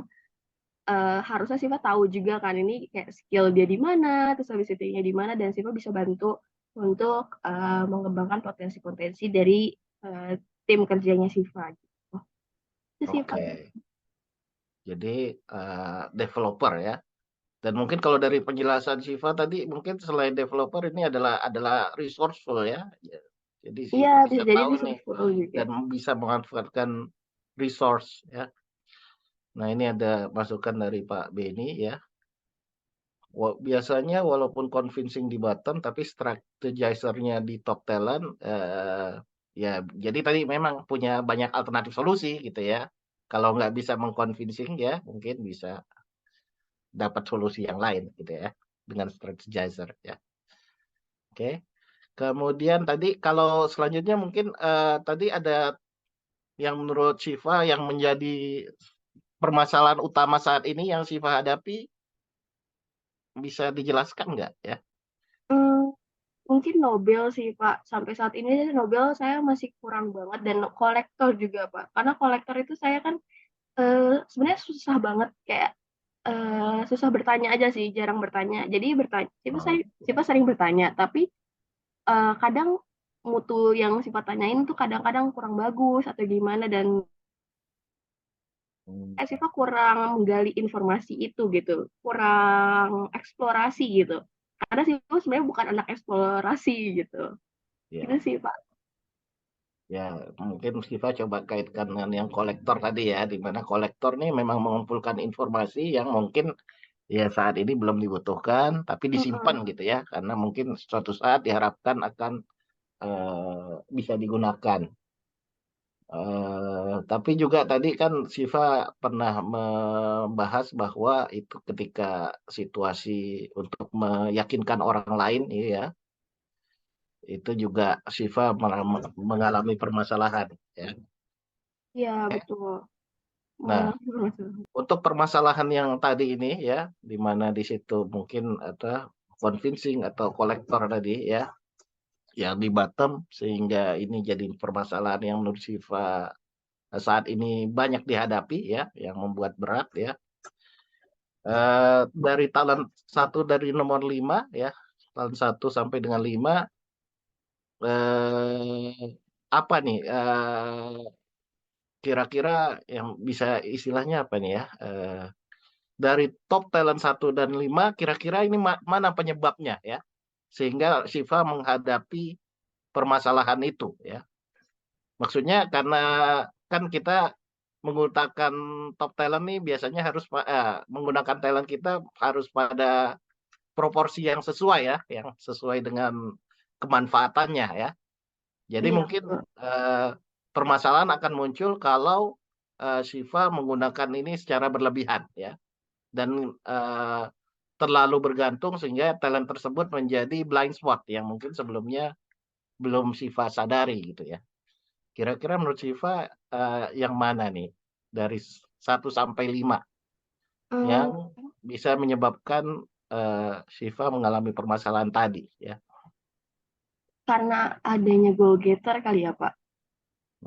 harusnya Siva tahu juga kan ini kayak skill dia di mana, terus habis itunya di mana dan Siva bisa bantu untuk mengembangkan potensi-potensi dari eh, tim kerjanya Siva gitu. Itu sih Pak. Oke. Jadi, developer ya? Dan mungkin kalau dari penjelasan Syifa tadi mungkin selain developer ini adalah resourceful ya. Ya, jadi Iya, Syifa bisa bisa jadi tahu nih resourceful juga. dan bisa memanfaatkan resource ya. Nah, ini ada masukan dari Pak Beni ya. Biasanya walaupun convincing di bottom tapi strategizer-nya di top talent, ya jadi tadi memang punya banyak alternatif solusi gitu ya. Kalau nggak bisa meng-convincing ya mungkin bisa dapat solusi yang lain gitu ya, dengan strategizer ya, oke. Kemudian tadi kalau selanjutnya mungkin, tadi ada yang menurut Syifa yang menjadi permasalahan utama saat ini yang Syifa hadapi, bisa dijelaskan nggak ya? Hmm, Mungkin Nobel sih Pak. Sampai saat ini Nobel saya masih kurang banget dan kolektor juga Pak. Karena kolektor itu saya kan sebenarnya susah banget kayak susah bertanya aja sih, jarang bertanya. Jadi bertanya, Oh, Siapa sering bertanya, tapi kadang mutu yang sifat tanyain tuh kadang-kadang kurang bagus atau gimana dan mmm, Siva kurang menggali informasi itu gitu, kurang eksplorasi gitu. Karena Siva sebenarnya bukan anak eksplorasi gitu. Gitu ya. sih Pak. Ya, mungkin Syifa coba kaitkan dengan yang kolektor tadi ya, di mana kolektor nih memang mengumpulkan informasi yang mungkin ya saat ini belum dibutuhkan, tapi disimpan Mm-mm. gitu ya, karena mungkin suatu saat diharapkan akan bisa digunakan. Tapi juga tadi kan Syifa pernah membahas bahwa itu ketika situasi untuk meyakinkan orang lain ya, itu juga Syifa mengalami permasalahan ya. Iya Oke. betul. Nah, Masalah. untuk permasalahan yang tadi ini ya, di mana di situ mungkin apa, convincing atau kolektor tadi ya, yang di bottom, sehingga ini jadi permasalahan yang menurut Siva saat ini banyak dihadapi ya, yang membuat berat ya. Dari talent 1 dari nomor 5 ya, talent 1 sampai dengan 5, apa nih, kira-kira yang bisa istilahnya apa nih ya, dari top talent 1 dan 5 kira-kira ini mana penyebabnya ya, sehingga Siva menghadapi permasalahan itu ya. Maksudnya karena kan kita menggunakan top talent nih biasanya harus menggunakan talent kita harus pada proporsi yang sesuai ya, yang sesuai dengan kemanfaatannya ya. Jadi Iya, mungkin betul. permasalahan akan muncul kalau Siva menggunakan ini secara berlebihan ya, dan terlalu bergantung sehingga talent tersebut menjadi blind spot yang mungkin sebelumnya belum Siva sadari gitu ya. Kira-kira menurut Siva yang mana nih dari 1 sampai 5 Hmm, yang bisa menyebabkan Siva mengalami permasalahan tadi ya? karena adanya goal getter kali ya, Pak.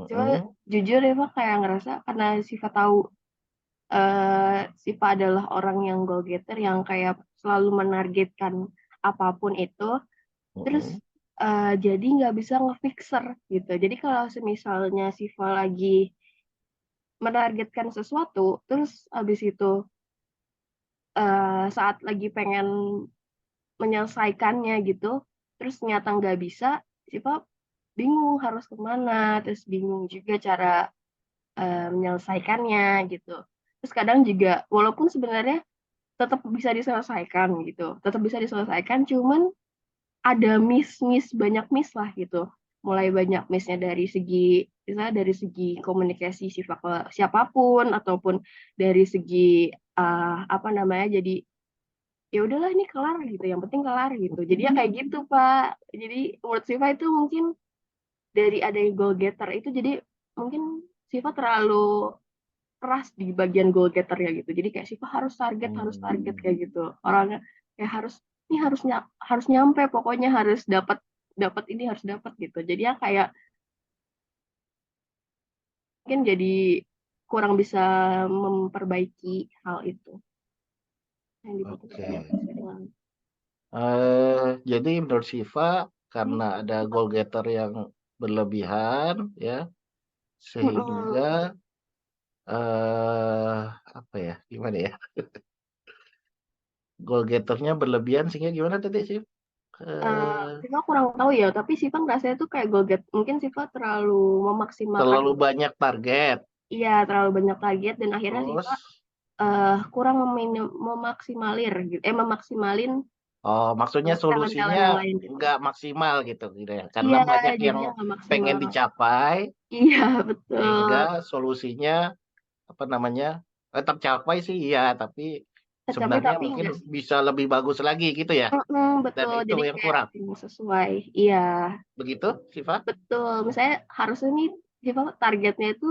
Cuma Mhm, jujur ya, Pak, kayak ngerasa karena Siva tahu Siva adalah orang yang goal getter yang kayak selalu menargetkan apapun itu, terus mhm, jadi nggak bisa ngefixer gitu. Jadi kalau misalnya Siva lagi menargetkan sesuatu, terus habis itu saat lagi pengen menyelesaikannya gitu, terus ternyata nggak bisa, Siva bingung harus kemana, terus bingung juga cara menyelesaikannya gitu. Terus kadang juga walaupun sebenarnya tetap bisa diselesaikan gitu, tetap bisa diselesaikan, cuman ada miss-miss, banyak miss lah gitu. Mulai banyak missnya dari segi, misalnya dari segi komunikasi sifat ke siapapun, ataupun dari segi apa namanya, jadi ya udahlah ini kelar gitu, yang penting kelar gitu. Jadi ya kayak gitu Pak. Jadi menurut Siva itu mungkin dari ada goal getter itu jadi mungkin Siva terlalu keras di bagian goal getter ya gitu. Jadi kayak Siva harus target mmm, kayak gitu. Orangnya kayak harus nyampe pokoknya harus dapat dapat ini harus dapat gitu. Jadi ya kayak mungkin jadi kurang bisa memperbaiki hal itu yang dibutuhkan oke. sesuai dengan. Jadi menurut Siva karena ada goal getter yang berlebihan ya, Mm-mm. sehingga apa ya, gimana ya, goal getter-nya berlebihan sehingga gimana tadi sih? Eee, Siva kurang tahu ya, tapi Siva ngerasa itu kayak goal get. Mungkin Siva terlalu memaksimalkan, terlalu banyak target, iya terlalu banyak target dan akhirnya terus Siva kurang memaksimalir gitu, memaksimalin maksudnya talent-talent yang solusinya lain gitu. nggak maksimal gitu ya, karena Iya, banyak yang jadinya nggak pengen maksimal. dicapai Iya, betul. sehingga solusinya, apa namanya, tercapai sih iya, tapi Tapi sebenarnya nggak, mungkin bisa lebih bagus lagi gitu ya? Dan betul. itu Jadi yang kayak kurang, sesuai. Iya, begitu Siva? betul. Misalnya harusnya nih Siva targetnya itu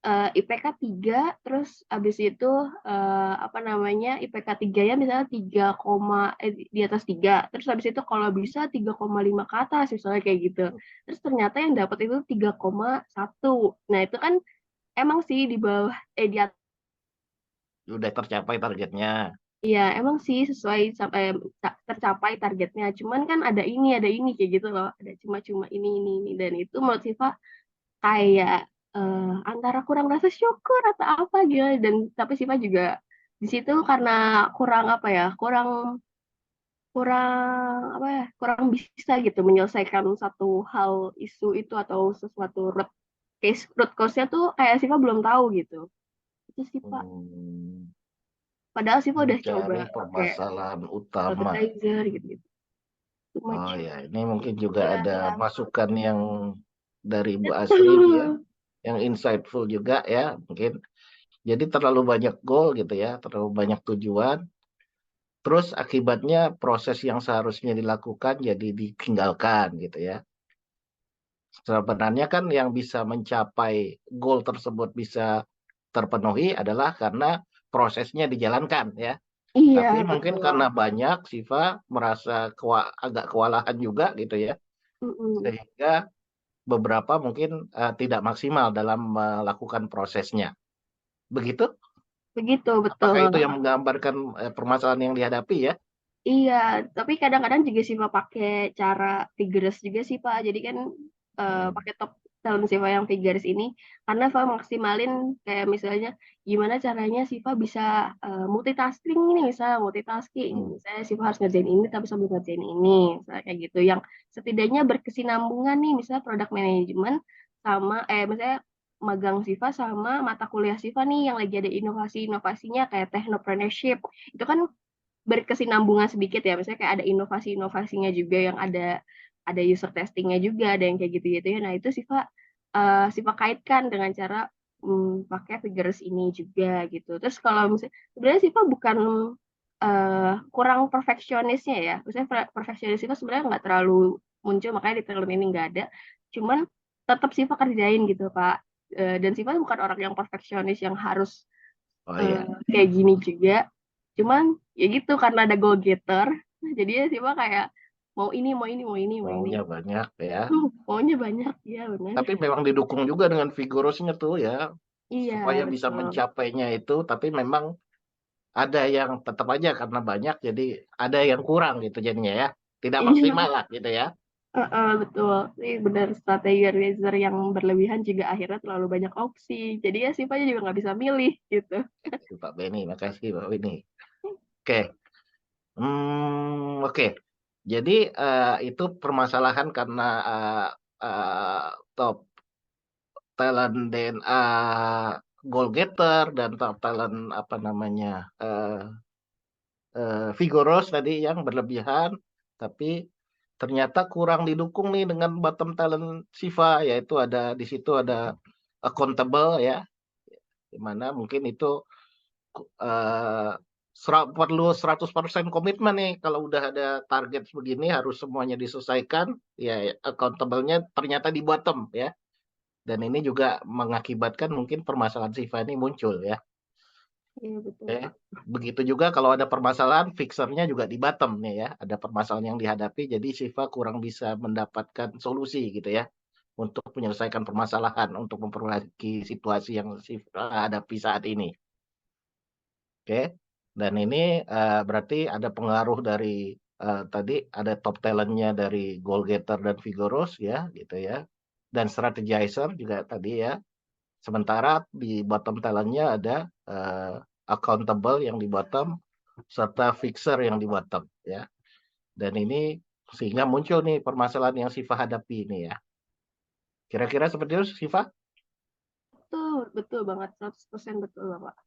IPK 3, terus abis itu apa namanya IPK 3-nya misalnya 3, di atas 3. Terus habis itu kalau bisa 3,5 ke atas misalnya kayak gitu. Terus ternyata yang dapat itu 3,1. Nah, itu kan emang sih di bawah di atas. Udah tercapai targetnya. Iya, emang sih sesuai sampai tercapai targetnya. Cuman kan ada ini kayak gitu loh. Ada cuma-cuma ini dan itu menurut Siva kayak antara kurang rasa syukur atau apa gitu. Dan tapi Siva juga di situ karena kurang apa ya, kurang kurang apa ya, kurang bisa gitu menyelesaikan satu hal isu itu atau sesuatu root cause-nya tuh kayak Siva belum tahu gitu. Itu sih Pak. Hmm, Padahal Siva udah coba mencari pakai permasalahan utama. appetizer gitu. Too Oh much. ya, ini mungkin juga Iya, ada iya. masukan yang dari Bu Asri nih ya, Betul. yang insightful juga ya, mungkin. Jadi terlalu banyak goal gitu ya, terlalu banyak tujuan, terus akibatnya proses yang seharusnya dilakukan jadi ditinggalkan gitu ya. Sebenarnya kan yang bisa mencapai goal tersebut bisa terpenuhi adalah karena prosesnya dijalankan ya. Iya, Tapi mungkin betul. karena banyak, Siva merasa agak kewalahan juga gitu ya, Mm-mm. sehingga beberapa mungkin tidak maksimal dalam melakukan prosesnya. Begitu? Begitu, betul. Apakah itu yang menggambarkan permasalahan yang dihadapi ya? Iya, tapi kadang-kadang juga Siva pakai cara vigorous juga sih Pak. Jadi kan Hmm. pakai top talent Siva yang vigorous ini karena Siva maksimalin kayak misalnya gimana caranya Siva bisa multitasking ini misalnya multitasking. Hmm. Misalnya Siva harus ngerjain ini tapi sambil ngerjain ini, misalnya kayak gitu. Yang setidaknya berkesinambungan nih, misalnya product management sama misalnya magang Siva sama mata kuliah Siva nih yang lagi ada inovasi-inovasinya kayak technopreneurship. Itu kan berkesinambungan sedikit ya, misalnya kayak ada inovasi-inovasinya juga yang ada user testingnya juga, ada yang kayak gitu-gitu ya. Nah itu Siva kaitkan dengan cara pakai figures ini juga gitu. Terus kalau misalnya sebenarnya Siva bukan kurang perfeksionisnya ya, misalnya perfeksionis Siva sebenarnya nggak terlalu muncul, makanya di film ini nggak ada. Cuman tetap Siva kerjain gitu Pak. Dan Siva bukan orang yang perfeksionis yang harus Oh iya, kayak gini juga. Cuman ya gitu karena ada goal getter, jadi ya sih Pak kayak mau ini, mau ini, mau ini, mau ini. maunya banyak ya. Maunya banyak, ya benar. Tapi memang didukung juga dengan vigorosnya tuh ya, Iya, supaya bisa betul. mencapainya itu. Tapi memang ada yang tetap aja karena banyak, jadi ada yang kurang gitu jadinya ya. Tidak Iya, maksimal lah gitu ya. betul. Ini benar strategi organizer yang berlebihan juga akhirnya terlalu banyak opsi. Jadi ya sifatnya juga nggak bisa milih gitu. Itu Pak Beni, makasih Pak Beni. Oke, oke. Jadi itu permasalahan karena top talent DNA goal getter dan top talent apa namanya vigorous tadi yang berlebihan, tapi ternyata kurang didukung nih dengan bottom talent Siva, yaitu ada di situ ada accountable ya, di mana mungkin itu eh, perlu 100% komitmen nih kalau udah ada target begini harus semuanya diselesaikan, ya accountable-nya ternyata di bottom ya. Dan ini juga mengakibatkan mungkin permasalahan Siva ini muncul ya. Iya, betul, Oke. Pak. Begitu juga kalau ada permasalahan, fixernya juga di bottom nih ya. Ada permasalahan yang dihadapi, jadi Siva kurang bisa mendapatkan solusi gitu ya. Untuk menyelesaikan permasalahan, untuk memperbaiki situasi yang Siva hadapi saat ini. Oke. Dan ini berarti ada pengaruh dari tadi ada top talentnya dari goal getter dan vigorous ya gitu ya. Dan strategizer juga tadi ya. Sementara di bottom talentnya ada accountable yang di bottom serta fixer yang di bottom ya. Dan ini sehingga muncul nih permasalahan yang Siva hadapi ini ya. Kira-kira seperti itu Siva? Betul, betul banget. 100% betul, Bapak.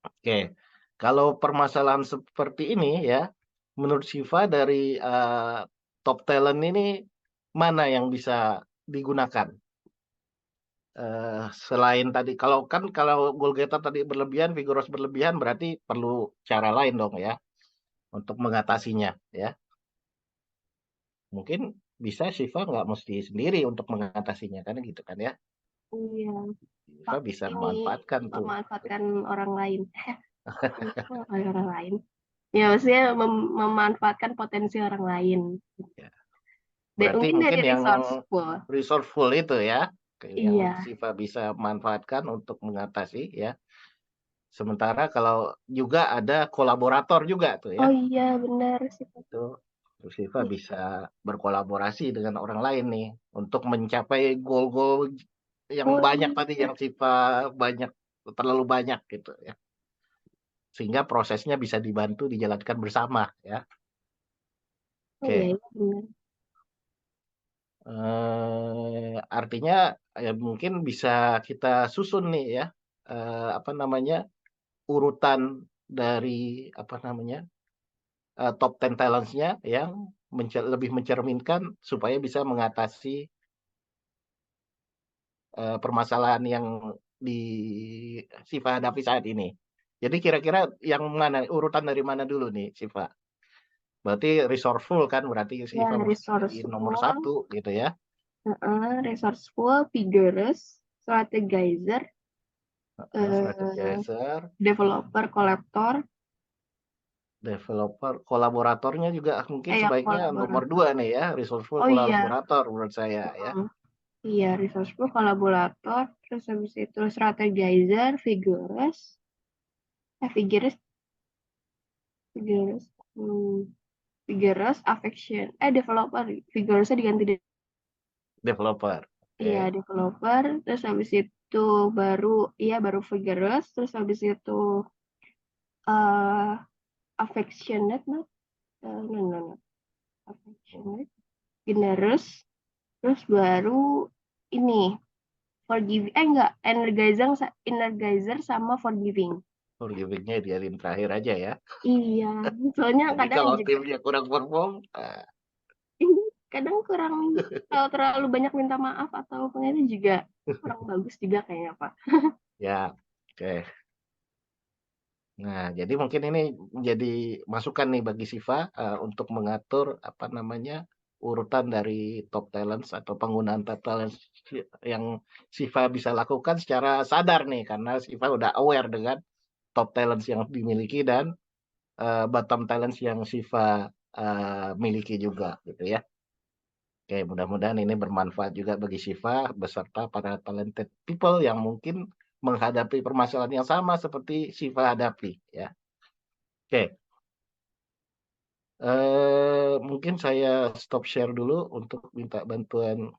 Oke. Kalau permasalahan seperti ini ya, menurut Siva dari top talent ini mana yang bisa digunakan? Selain tadi kalau goal getter tadi berlebihan, vigorous berlebihan berarti perlu cara lain dong ya untuk mengatasinya ya. Mungkin bisa Siva nggak mesti sendiri untuk mengatasinya kan gitu kan ya. Iya, Siva Pak. bisa Ini memanfaatkan tuh. memanfaatkan orang lain. Orang lain. Ya, maksudnya memanfaatkan potensi orang lain. Ya. Dan Berarti mungkin mungkin dari yang resourceful. resourceful itu ya, yang Iya. Siva bisa manfaatkan untuk mengatasi ya. Sementara kalau juga ada kolaborator juga tuh ya. Oh iya, benar sih, Pak. Itu Siva bisa berkolaborasi dengan orang lain nih untuk mencapai goal-goal yang Oh banyak tadi iya. yang Siva banyak terlalu banyak gitu ya. Sehingga prosesnya bisa dibantu dijalankan bersama ya. Oh iya, Oke. iya benar. Artinya ya mungkin bisa kita susun nih ya apa namanya urutan dari apa namanya top 10 talentsnya yang lebih mencerminkan supaya bisa mengatasi permasalahan yang di Siva hadapi saat ini. Jadi kira-kira yang mana urutan dari mana dulu nih Siva? Berarti resourceful kan berarti Ya, Siva mesti nomor resourceful, satu gitu ya. resourceful, vigorous, strategizer, eh, Strategizer, developer, kolektor, developer, kolaboratornya juga mungkin Ya sebaiknya nomor 2 nih ya, resourceful Oh iya, kolaborator menurut saya ya. Iya, resourceful, kolaborator, terus habis itu strategizer, vigorous, vigorous, vigorous, vigorous, affection, developer, vigorousnya diganti Developer. iya, Oke. developer, terus habis itu baru vigorous, terus habis itu uh, affectionate, no, affectionate, generous, terus baru ini forgiving, enggak, energizer sama forgiving. Forgiving-nya idealin terakhir aja ya. Iya, soalnya Jadi kadang kalau juga timnya kurang perform, kadang kurang, kalau terlalu banyak minta maaf atau apa itu juga kurang bagus juga kayaknya, Pak. ya, oke. Nah, jadi mungkin ini menjadi masukan nih bagi Siva untuk mengatur apa namanya urutan dari top talents atau penggunaan top talents yang Siva bisa lakukan secara sadar nih, karena Siva udah aware dengan top talents yang dimiliki dan bottom talents yang Siva miliki juga gitu ya. Oke, mudah-mudahan ini bermanfaat juga bagi Siva beserta para talented people yang mungkin menghadapi permasalahan yang sama seperti Siva hadapi ya. Oke, mungkin saya stop share dulu untuk minta bantuan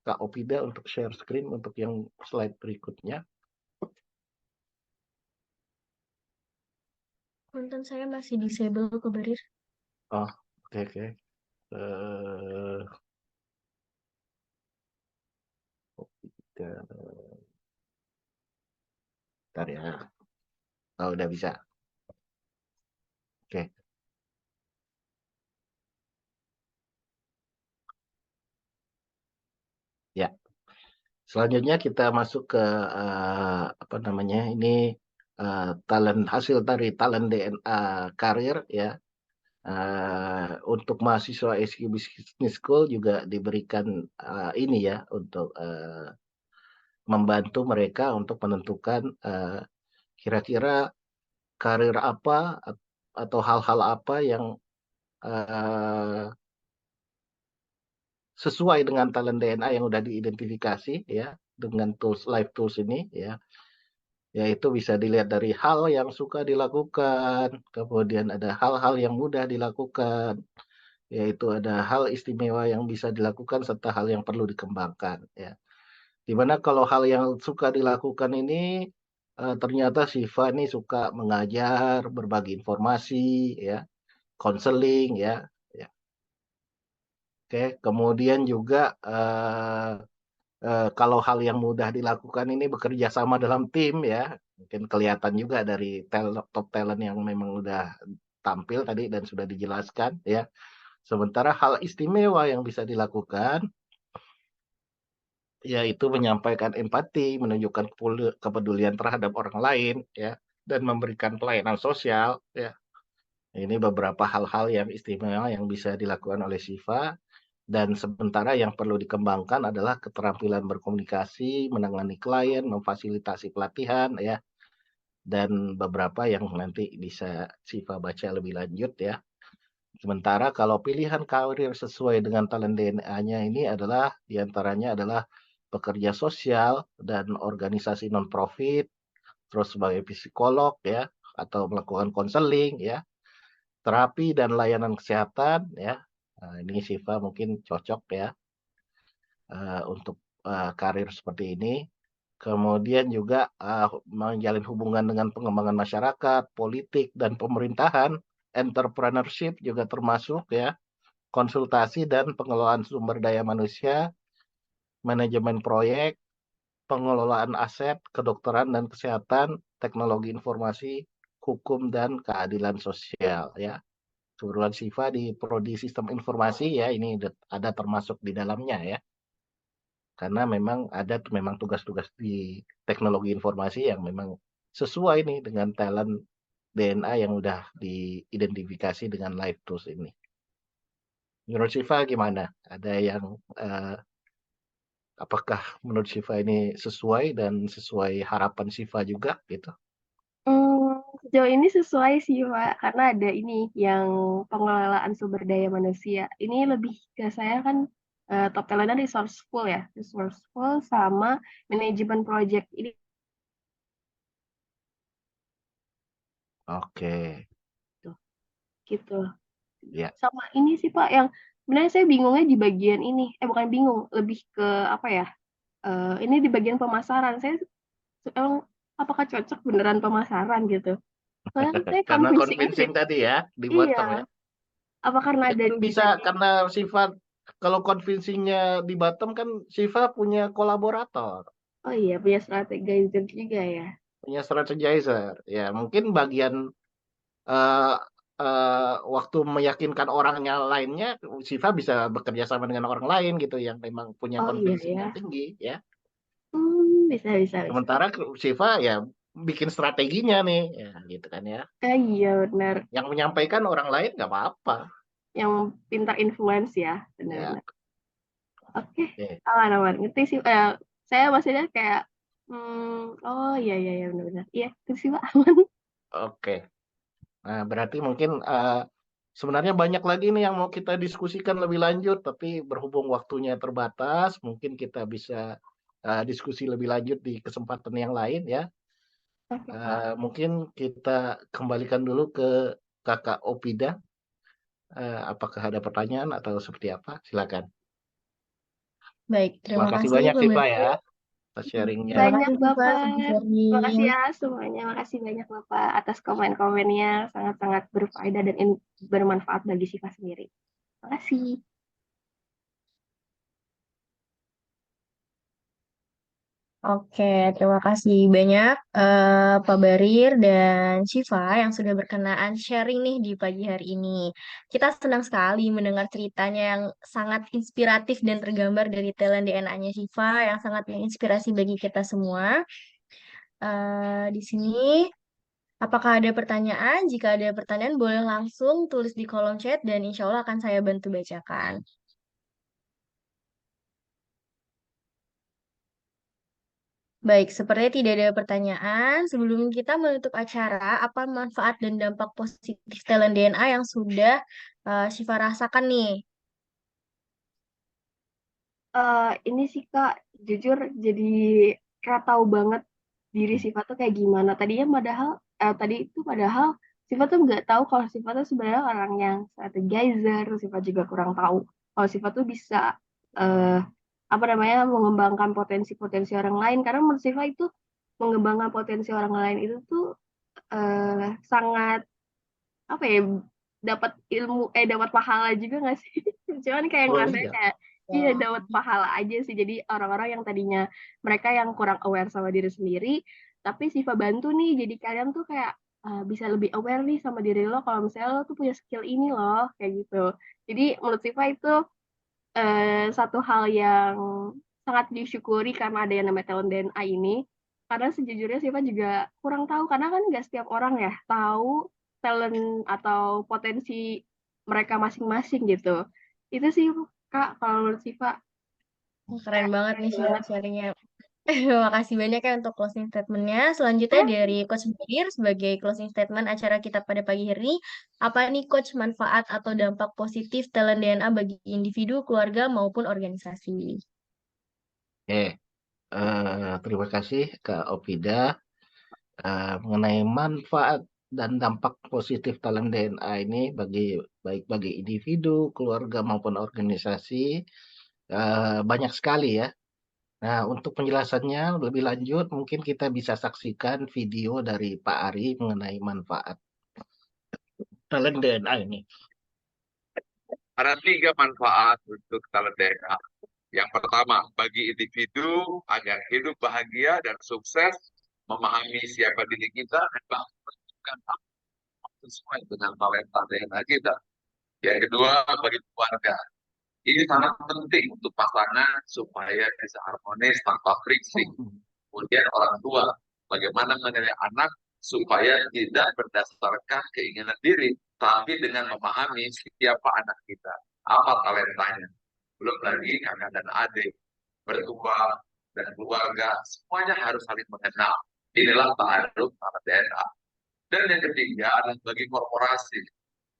Kak Opida untuk share screen untuk yang slide berikutnya. Konten saya masih disable ke Barir. Oh, oke. Eh, Opida, bentar ya. Oh, udah bisa. Oke. Ya, selanjutnya kita masuk ke apa namanya ini hasil dari talent DNA karir ya. Untuk mahasiswa SQ Business School juga diberikan ini ya untuk membantu mereka untuk menentukan kira-kira karir apa atau hal-hal apa yang eh, sesuai dengan talent DNA yang sudah diidentifikasi ya dengan live tools ini ya. Yaitu bisa dilihat dari hal yang suka dilakukan, kemudian ada hal-hal yang mudah dilakukan, yaitu ada hal istimewa yang bisa dilakukan serta hal yang perlu dikembangkan ya. Di mana kalau hal yang suka dilakukan ini ternyata Siva ini suka mengajar, berbagi informasi ya, konseling ya. Ya. Oke, kemudian juga kalau hal yang mudah dilakukan ini bekerja sama dalam tim ya, mungkin kelihatan juga dari top talent yang memang udah tampil tadi dan sudah dijelaskan ya. Sementara hal istimewa yang bisa dilakukan yaitu menyampaikan empati, menunjukkan kepedulian terhadap orang lain ya, dan memberikan pelayanan sosial ya. Ini beberapa hal-hal yang istimewa yang bisa dilakukan oleh Siva. Dan sementara yang perlu dikembangkan adalah keterampilan berkomunikasi, menangani klien, memfasilitasi pelatihan ya, dan beberapa yang nanti bisa Siva baca lebih lanjut ya. Sementara kalau pilihan karir sesuai dengan talent DNA-nya ini adalah diantaranya adalah pekerja sosial dan organisasi non-profit, terus sebagai psikolog ya, atau melakukan konseling ya, terapi dan layanan kesehatan ya. Nah, ini Siva mungkin cocok ya untuk karir seperti ini. Kemudian juga menjalin hubungan dengan pengembangan masyarakat, politik, dan pemerintahan, entrepreneurship juga termasuk ya, konsultasi dan pengelolaan sumber daya manusia, manajemen proyek, pengelolaan aset, kedokteran dan kesehatan, teknologi informasi, hukum dan keadilan sosial ya. Kebetulan Siva di prodi sistem informasi ya, ini ada termasuk di dalamnya ya. Karena memang tugas-tugas di teknologi informasi yang memang sesuai nih dengan talent DNA yang udah diidentifikasi dengan live tools ini. Menurut Siva gimana? Ada yang apakah menurut Siva ini sesuai dan sesuai harapan Siva juga gitu? Sejauh ini sesuai sih, Pak, karena ada ini yang pengelolaan sumber daya manusia. Ini lebih ke saya kan top talentnya resourceful ya, resourceful sama manajemen project ini Oke, tuh, gitu. ya. Sama ini sih Pak yang sebenarnya saya bingungnya di bagian ini, bukan bingung, lebih ke apa ya? Ini di bagian pemasaran. Saya emang apakah cocok beneran pemasaran gitu? Soalnya kan saya Karena convincing-nya convincing tadi ya di iya. bottom ya. Apa karena Tapi ada kan di bisa tadi? karena sifat kalau convincingnya di bottom kan Siva punya kolaborator, Oh iya, punya strategi juga ya. punya strategizer. Ya mungkin bagian eh, waktu meyakinkan orangnya lainnya, Siva bisa bekerja sama dengan orang lain gitu yang memang punya Oh iya convincing yang ya. tinggi ya. Bisa bisa bisa. Sementara Siva ya bikin strateginya nih, ya gitu kan ya. Iya benar. Yang menyampaikan orang lain nggak apa-apa. Yang pintar influence ya, Ya, benar-benar. Oke, oke. aman-aman. Ngerti sih. Saya maksudnya kayak, oh iya iya iya benar-benar. Iya, ngerti sih Pak. Oke. Nah, berarti mungkin sebenarnya banyak lagi nih yang mau kita diskusikan lebih lanjut, tapi berhubung waktunya terbatas, mungkin kita bisa diskusi lebih lanjut di kesempatan yang lain ya. Oke Pak. Mungkin kita kembalikan dulu ke Kakak Opida. Apakah ada pertanyaan atau seperti apa? Silakan. Baik, Terima terima kasih kasih banyak sih Pak ya pembahasan. atas sharingnya. Terima Banyak kasih Siva Bapak. sudah Makasih sharing. ya semuanya. Makasih banyak Bapak atas komen-komennya. Sangat-sangat berfaedah dan bermanfaat bagi Siva sendiri. Makasih. Oke, terima kasih banyak Pak Barir dan Shiva yang sudah berkenaan sharing nih di pagi hari ini. Kita senang sekali mendengar ceritanya yang sangat inspiratif dan tergambar dari talent DNA-nya Shiva yang sangat menginspirasi bagi kita semua. Di sini, apakah ada pertanyaan? Jika ada pertanyaan, boleh langsung tulis di kolom chat dan insya Allah akan saya bantu bacakan. Baik, sepertinya tidak ada pertanyaan. Sebelum kita menutup acara, apa manfaat dan dampak positif talent DNA yang sudah Syifa rasakan nih? Ini sih Kak, jujur jadi kayak tahu banget diri Siva tuh kayak gimana. Tadi itu padahal Siva tuh nggak tahu kalau Siva tuh sebenarnya orang yang strategizer. Siva juga kurang tahu kalau Siva tuh bisa eh apa namanya mengembangkan potensi-potensi orang lain. Karena menurut Siva itu mengembangkan potensi orang lain itu tuh sangat apa ya dapat dapat pahala juga nggak sih? Cuman kayak Oh ngerasanya iya, kayak iya dapat pahala aja sih. Jadi orang-orang yang tadinya mereka yang kurang aware sama diri sendiri, tapi Siva bantu nih. Jadi kalian tuh kayak bisa lebih aware nih sama diri lo kalau misalnya lo tuh punya skill ini loh kayak gitu. Jadi menurut Siva itu satu hal yang sangat disyukuri karena ada yang namanya talent DNA ini. Karena sejujurnya Siva juga kurang tahu karena kan nggak setiap orang ya tahu talent atau potensi mereka masing-masing gitu. Itu sih Kak kalau menurut Siva Keren banget keren nih Syifa banget. sharingnya. Terima kasih banyak ya untuk closing statement-nya. Selanjutnya dari Coach Badir sebagai closing statement acara kita pada pagi hari ini. Apa nih Coach manfaat atau dampak positif talent DNA bagi individu, keluarga maupun organisasi? oke. Terima kasih Kak Opida. Mengenai manfaat dan dampak positif talent DNA ini baik bagi individu, keluarga maupun organisasi banyak sekali ya. Nah, untuk penjelasannya lebih lanjut mungkin kita bisa saksikan video dari Pak Ari mengenai manfaat talent DNA ini. Ada 3 manfaat untuk talent DNA. Yang pertama, bagi individu agar hidup bahagia dan sukses, memahami siapa diri kita dan bahkan menentukan apa yang sesuai dengan talenta DNA kita. Yang kedua, bagi keluarga. Ini sangat penting untuk pasangan supaya bisa harmonis tanpa friksi. Kemudian orang tua, bagaimana menilai anak supaya tidak berdasarkan keinginan diri, tapi dengan memahami siapa anak kita, apa talentanya. Belum lagi kakak dan adik, mertua, dan keluarga, semuanya harus saling mengenal. Inilah ta'aruf talent DNA. Dan yang ketiga adalah bagi korporasi.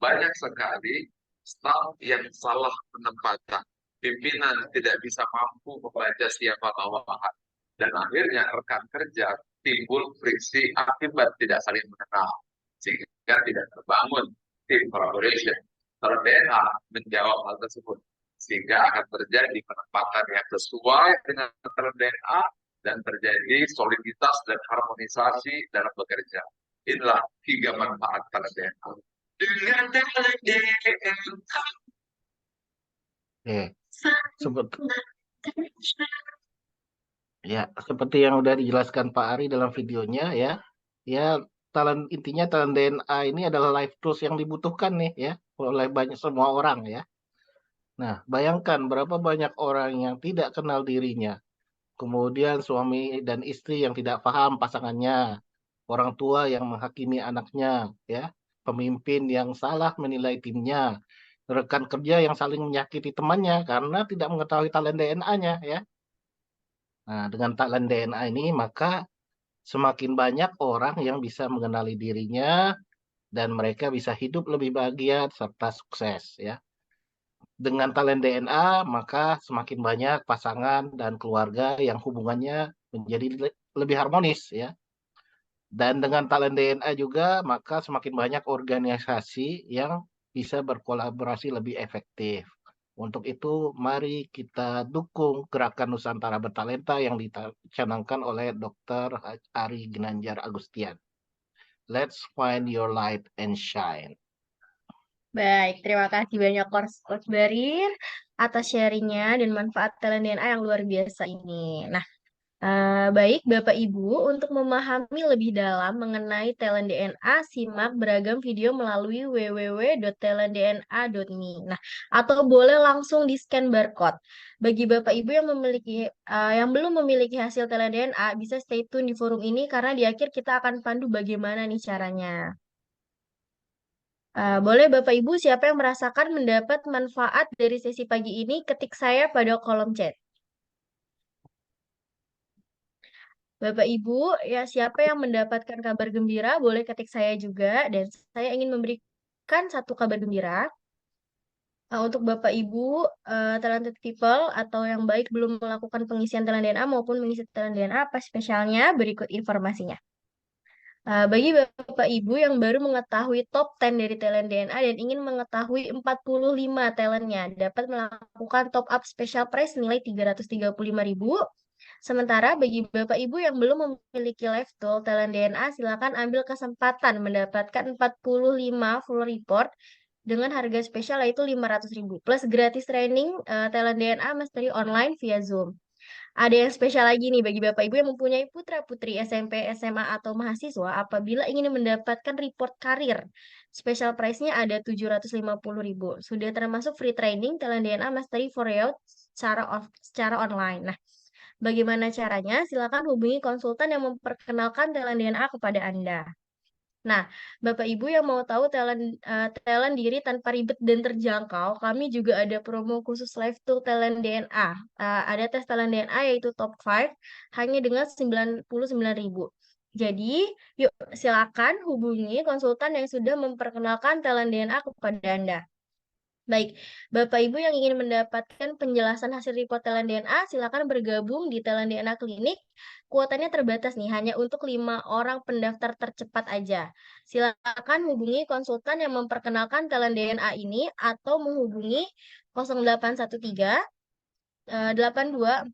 Banyak sekali staf yang salah penempatan. Pimpinan tidak bisa mampu membaca siapa bawahan. Dan akhirnya rekan kerja timbul friksi akibat tidak saling mengenal. Sehingga tidak terbangun tim collaboration. TalentDNA menjawab hal tersebut. Sehingga akan terjadi penempatan yang sesuai dengan TalentDNA dan terjadi soliditas dan harmonisasi dalam bekerja. Inilah 3 manfaat TalentDNA. dengan talent DNA. Seperti yang udah dijelaskan Pak Ari dalam videonya ya intinya talent DNA ini adalah life tools yang dibutuhkan nih ya oleh banyak semua orang ya. Nah, bayangkan berapa banyak orang yang tidak kenal dirinya. Kemudian suami dan istri yang tidak paham pasangannya, orang tua yang menghakimi anaknya, ya, pemimpin yang salah menilai timnya, rekan kerja yang saling menyakiti temannya karena tidak mengetahui talent DNA-nya, ya. Nah, dengan talent DNA ini maka semakin banyak orang yang bisa mengenali dirinya dan mereka bisa hidup lebih bahagia serta sukses, ya. Dengan talent DNA, maka semakin banyak pasangan dan keluarga yang hubungannya menjadi lebih harmonis ya. Dan dengan talent DNA juga, maka semakin banyak organisasi yang bisa berkolaborasi lebih efektif. Untuk itu, mari kita dukung gerakan Nusantara Bertalenta yang dicanangkan oleh Dr. Ari Ginanjar Agustian. Let's find your light and shine. Baik, terima kasih banyak Coach Barir atas sharingnya dan manfaat talent DNA yang luar biasa ini. Nah, baik Bapak Ibu, untuk memahami lebih dalam mengenai talent DNA, simak beragam video melalui www.talentdna.me. Nah, atau boleh langsung di-scan barcode. Bagi Bapak Ibu yang belum memiliki hasil talent DNA, bisa stay tune di forum ini karena di akhir kita akan pandu bagaimana nih caranya. Boleh Bapak Ibu, siapa yang merasakan mendapat manfaat dari sesi pagi ini, ketik saya pada kolom chat. Bapak Ibu, ya siapa yang mendapatkan kabar gembira, boleh ketik saya juga, dan saya ingin memberikan satu kabar gembira. Untuk Bapak Ibu, talented people atau yang baik belum melakukan pengisian talent DNA maupun mengisi talent DNA, apa spesialnya? Berikut informasinya. Bagi Bapak Ibu yang baru mengetahui top 10 dari talent DNA dan ingin mengetahui 45 talentnya, dapat melakukan top up special price nilai 335.000. Sementara bagi Bapak Ibu yang belum memiliki live tool talent DNA, silakan ambil kesempatan mendapatkan 45 full report dengan harga spesial yaitu 500.000 plus gratis training talent DNA mastery online via Zoom. Ada yang spesial lagi nih bagi Bapak Ibu yang mempunyai putra-putri SMP, SMA, atau mahasiswa apabila ingin mendapatkan report karir. Special price-nya ada 750.000. Sudah termasuk free training talent DNA Mastery for You secara online. Nah, bagaimana caranya? Silakan hubungi konsultan yang memperkenalkan talent DNA kepada Anda. Nah, Bapak Ibu yang mau tahu talent diri tanpa ribet dan terjangkau, kami juga ada promo khusus live tool talent DNA. Ada tes talent DNA yaitu top 5 hanya dengan 99.000. Jadi, yuk silakan hubungi konsultan yang sudah memperkenalkan talent DNA kepada Anda. Baik, Bapak Ibu yang ingin mendapatkan penjelasan hasil report talent DNA, silakan bergabung di talent DNA Klinik. Kuotanya terbatas nih, hanya untuk 5 orang pendaftar tercepat aja. Silakan hubungi konsultan yang memperkenalkan talent DNA ini atau menghubungi 0813 8249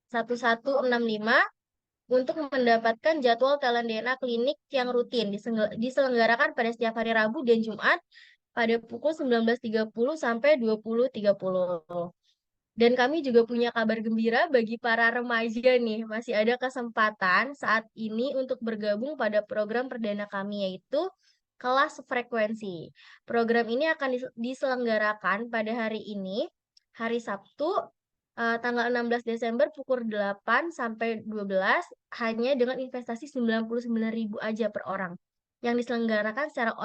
1165 untuk mendapatkan jadwal talent DNA klinik yang rutin diselenggarakan pada setiap hari Rabu dan Jumat pada pukul 19.30 sampai 20.30. Dan kami juga punya kabar gembira bagi para remaja nih. Masih ada kesempatan saat ini untuk bergabung pada program perdana kami yaitu kelas frekuensi. Program ini akan diselenggarakan pada hari ini, hari Sabtu, tanggal 16 Desember pukul 8 sampai 12 hanya dengan investasi 99.000 aja per orang yang diselenggarakan secara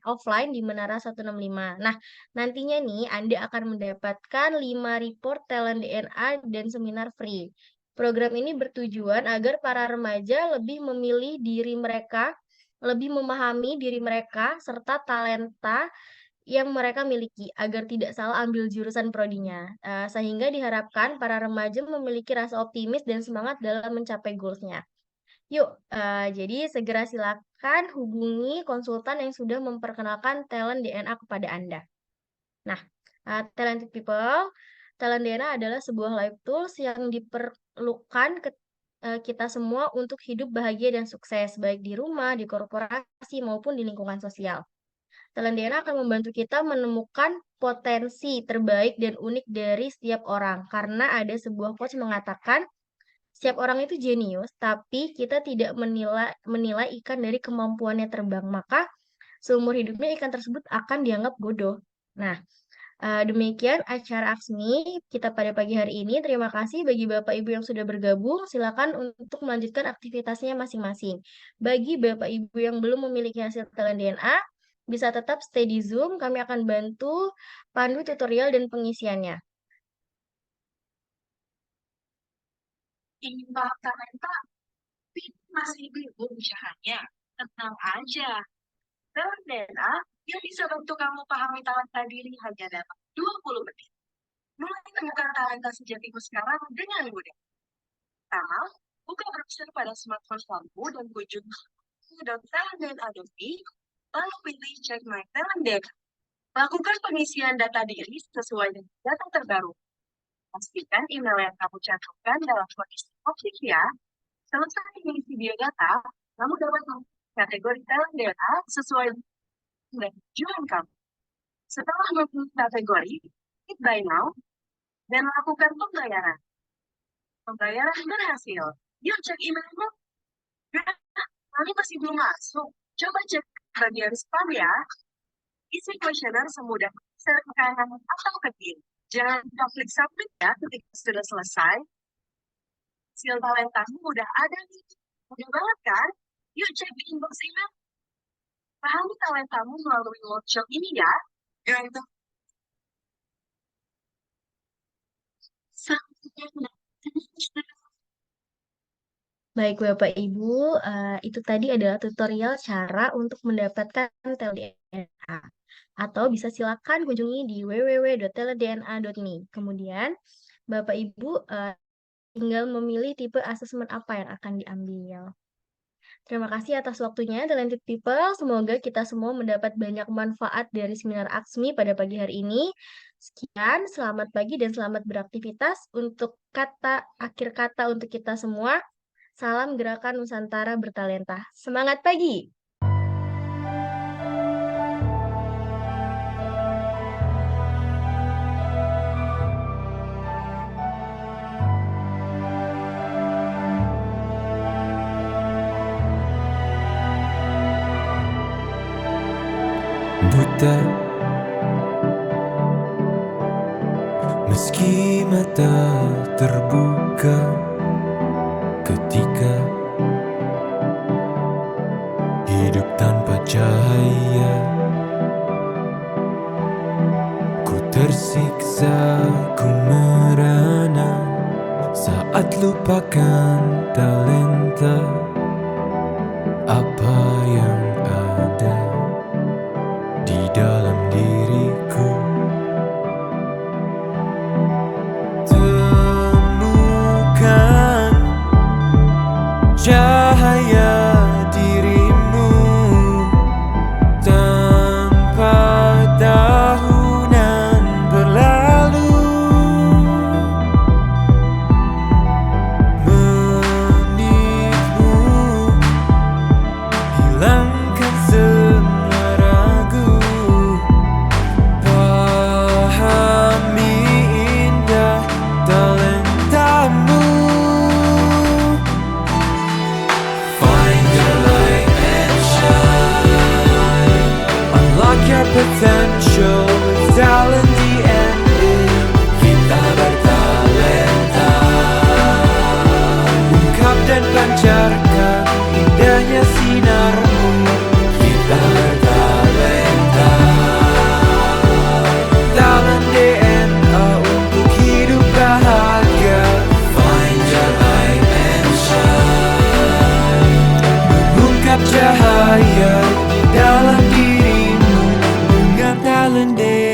offline di Menara 165. Nah, nantinya nih Anda akan mendapatkan 5 report talent DNA dan seminar free. Program ini bertujuan agar para remaja lebih memilih diri mereka lebih memahami diri mereka serta talenta yang mereka miliki agar tidak salah ambil jurusan prodinya. Sehingga diharapkan para remaja memiliki rasa optimis dan semangat dalam mencapai goals-nya. Yuk, jadi segera silakan hubungi konsultan yang sudah memperkenalkan talent DNA kepada Anda. Nah, talented people, talent DNA adalah sebuah life tools yang diperlukan kita semua untuk hidup bahagia dan sukses, baik di rumah, di korporasi, maupun di lingkungan sosial. Talent DNA akan membantu kita menemukan potensi terbaik dan unik dari setiap orang, karena ada sebuah quotes mengatakan, setiap orang itu jenius, tapi kita tidak menilai ikan dari kemampuannya terbang, maka seumur hidupnya ikan tersebut akan dianggap bodoh. Nah, demikian acara Aksmi kita pada pagi hari ini. Terima kasih bagi Bapak Ibu yang sudah bergabung. Silakan untuk melanjutkan aktivitasnya masing-masing. Bagi Bapak Ibu yang belum memiliki hasil talent DNA, bisa tetap stay di Zoom. Kami akan bantu pandu tutorial dan pengisiannya. Ingin paham talenta, tapi masih bingung caranya. Tenang aja. Talent DNA yang bisa bantu kamu pahami talenta diri hanya dalam 20 menit. Mulai temukan talenta sejatimu sekarang dengan mudah. Pertama, buka browser pada smartphone kamu dan kunjungi www.talentdna.me, lalu pilih Check My Talent Data. Lakukan pengisian data diri sesuai dengan data terbaru. Pastikan email yang kamu cantumkan dalam kondisi aktif ya. Selesai mengisi biodata, kamu dapat kategori talent DNA sesuai dengan tujuan kamu. Setelah memilih kategori, klik Buy Now dan lakukan pembayaran. Pembayaran berhasil. Yuk cek emailmu. Lalu masih belum masuk. Coba cek bagian spam ya. Isi kuesioner semudah share ke kanan atau ke kiri. Jangan lupa klik submit ya ketika sudah selesai. Hasil talentamu udah ada nih. Mudah banget kan? Yuk cek di inbox email. Pahami talentamu melalui workshop ini ya. Dan Baik Bapak Ibu, itu tadi adalah tutorial cara untuk mendapatkan TLDNA. Atau bisa silakan kunjungi di www.talentdna.me. Kemudian Bapak Ibu tinggal memilih tipe asesmen apa yang akan diambil. Terima kasih atas waktunya, talented people. Semoga kita semua mendapat banyak manfaat dari seminar Aksmi pada pagi hari ini. Sekian, selamat pagi dan selamat beraktivitas. Untuk akhir kata untuk kita semua, salam Gerakan Nusantara Bertalenta. Semangat pagi! Buta, meski mata terbuka ketika hidup tanpa cahaya, ku tersiksa, ku merana saat lupakan talenta apa yang ada di dalam diriku. Temukan cahaya dirimu tanpa tahunan berlalu, menipu talent deh.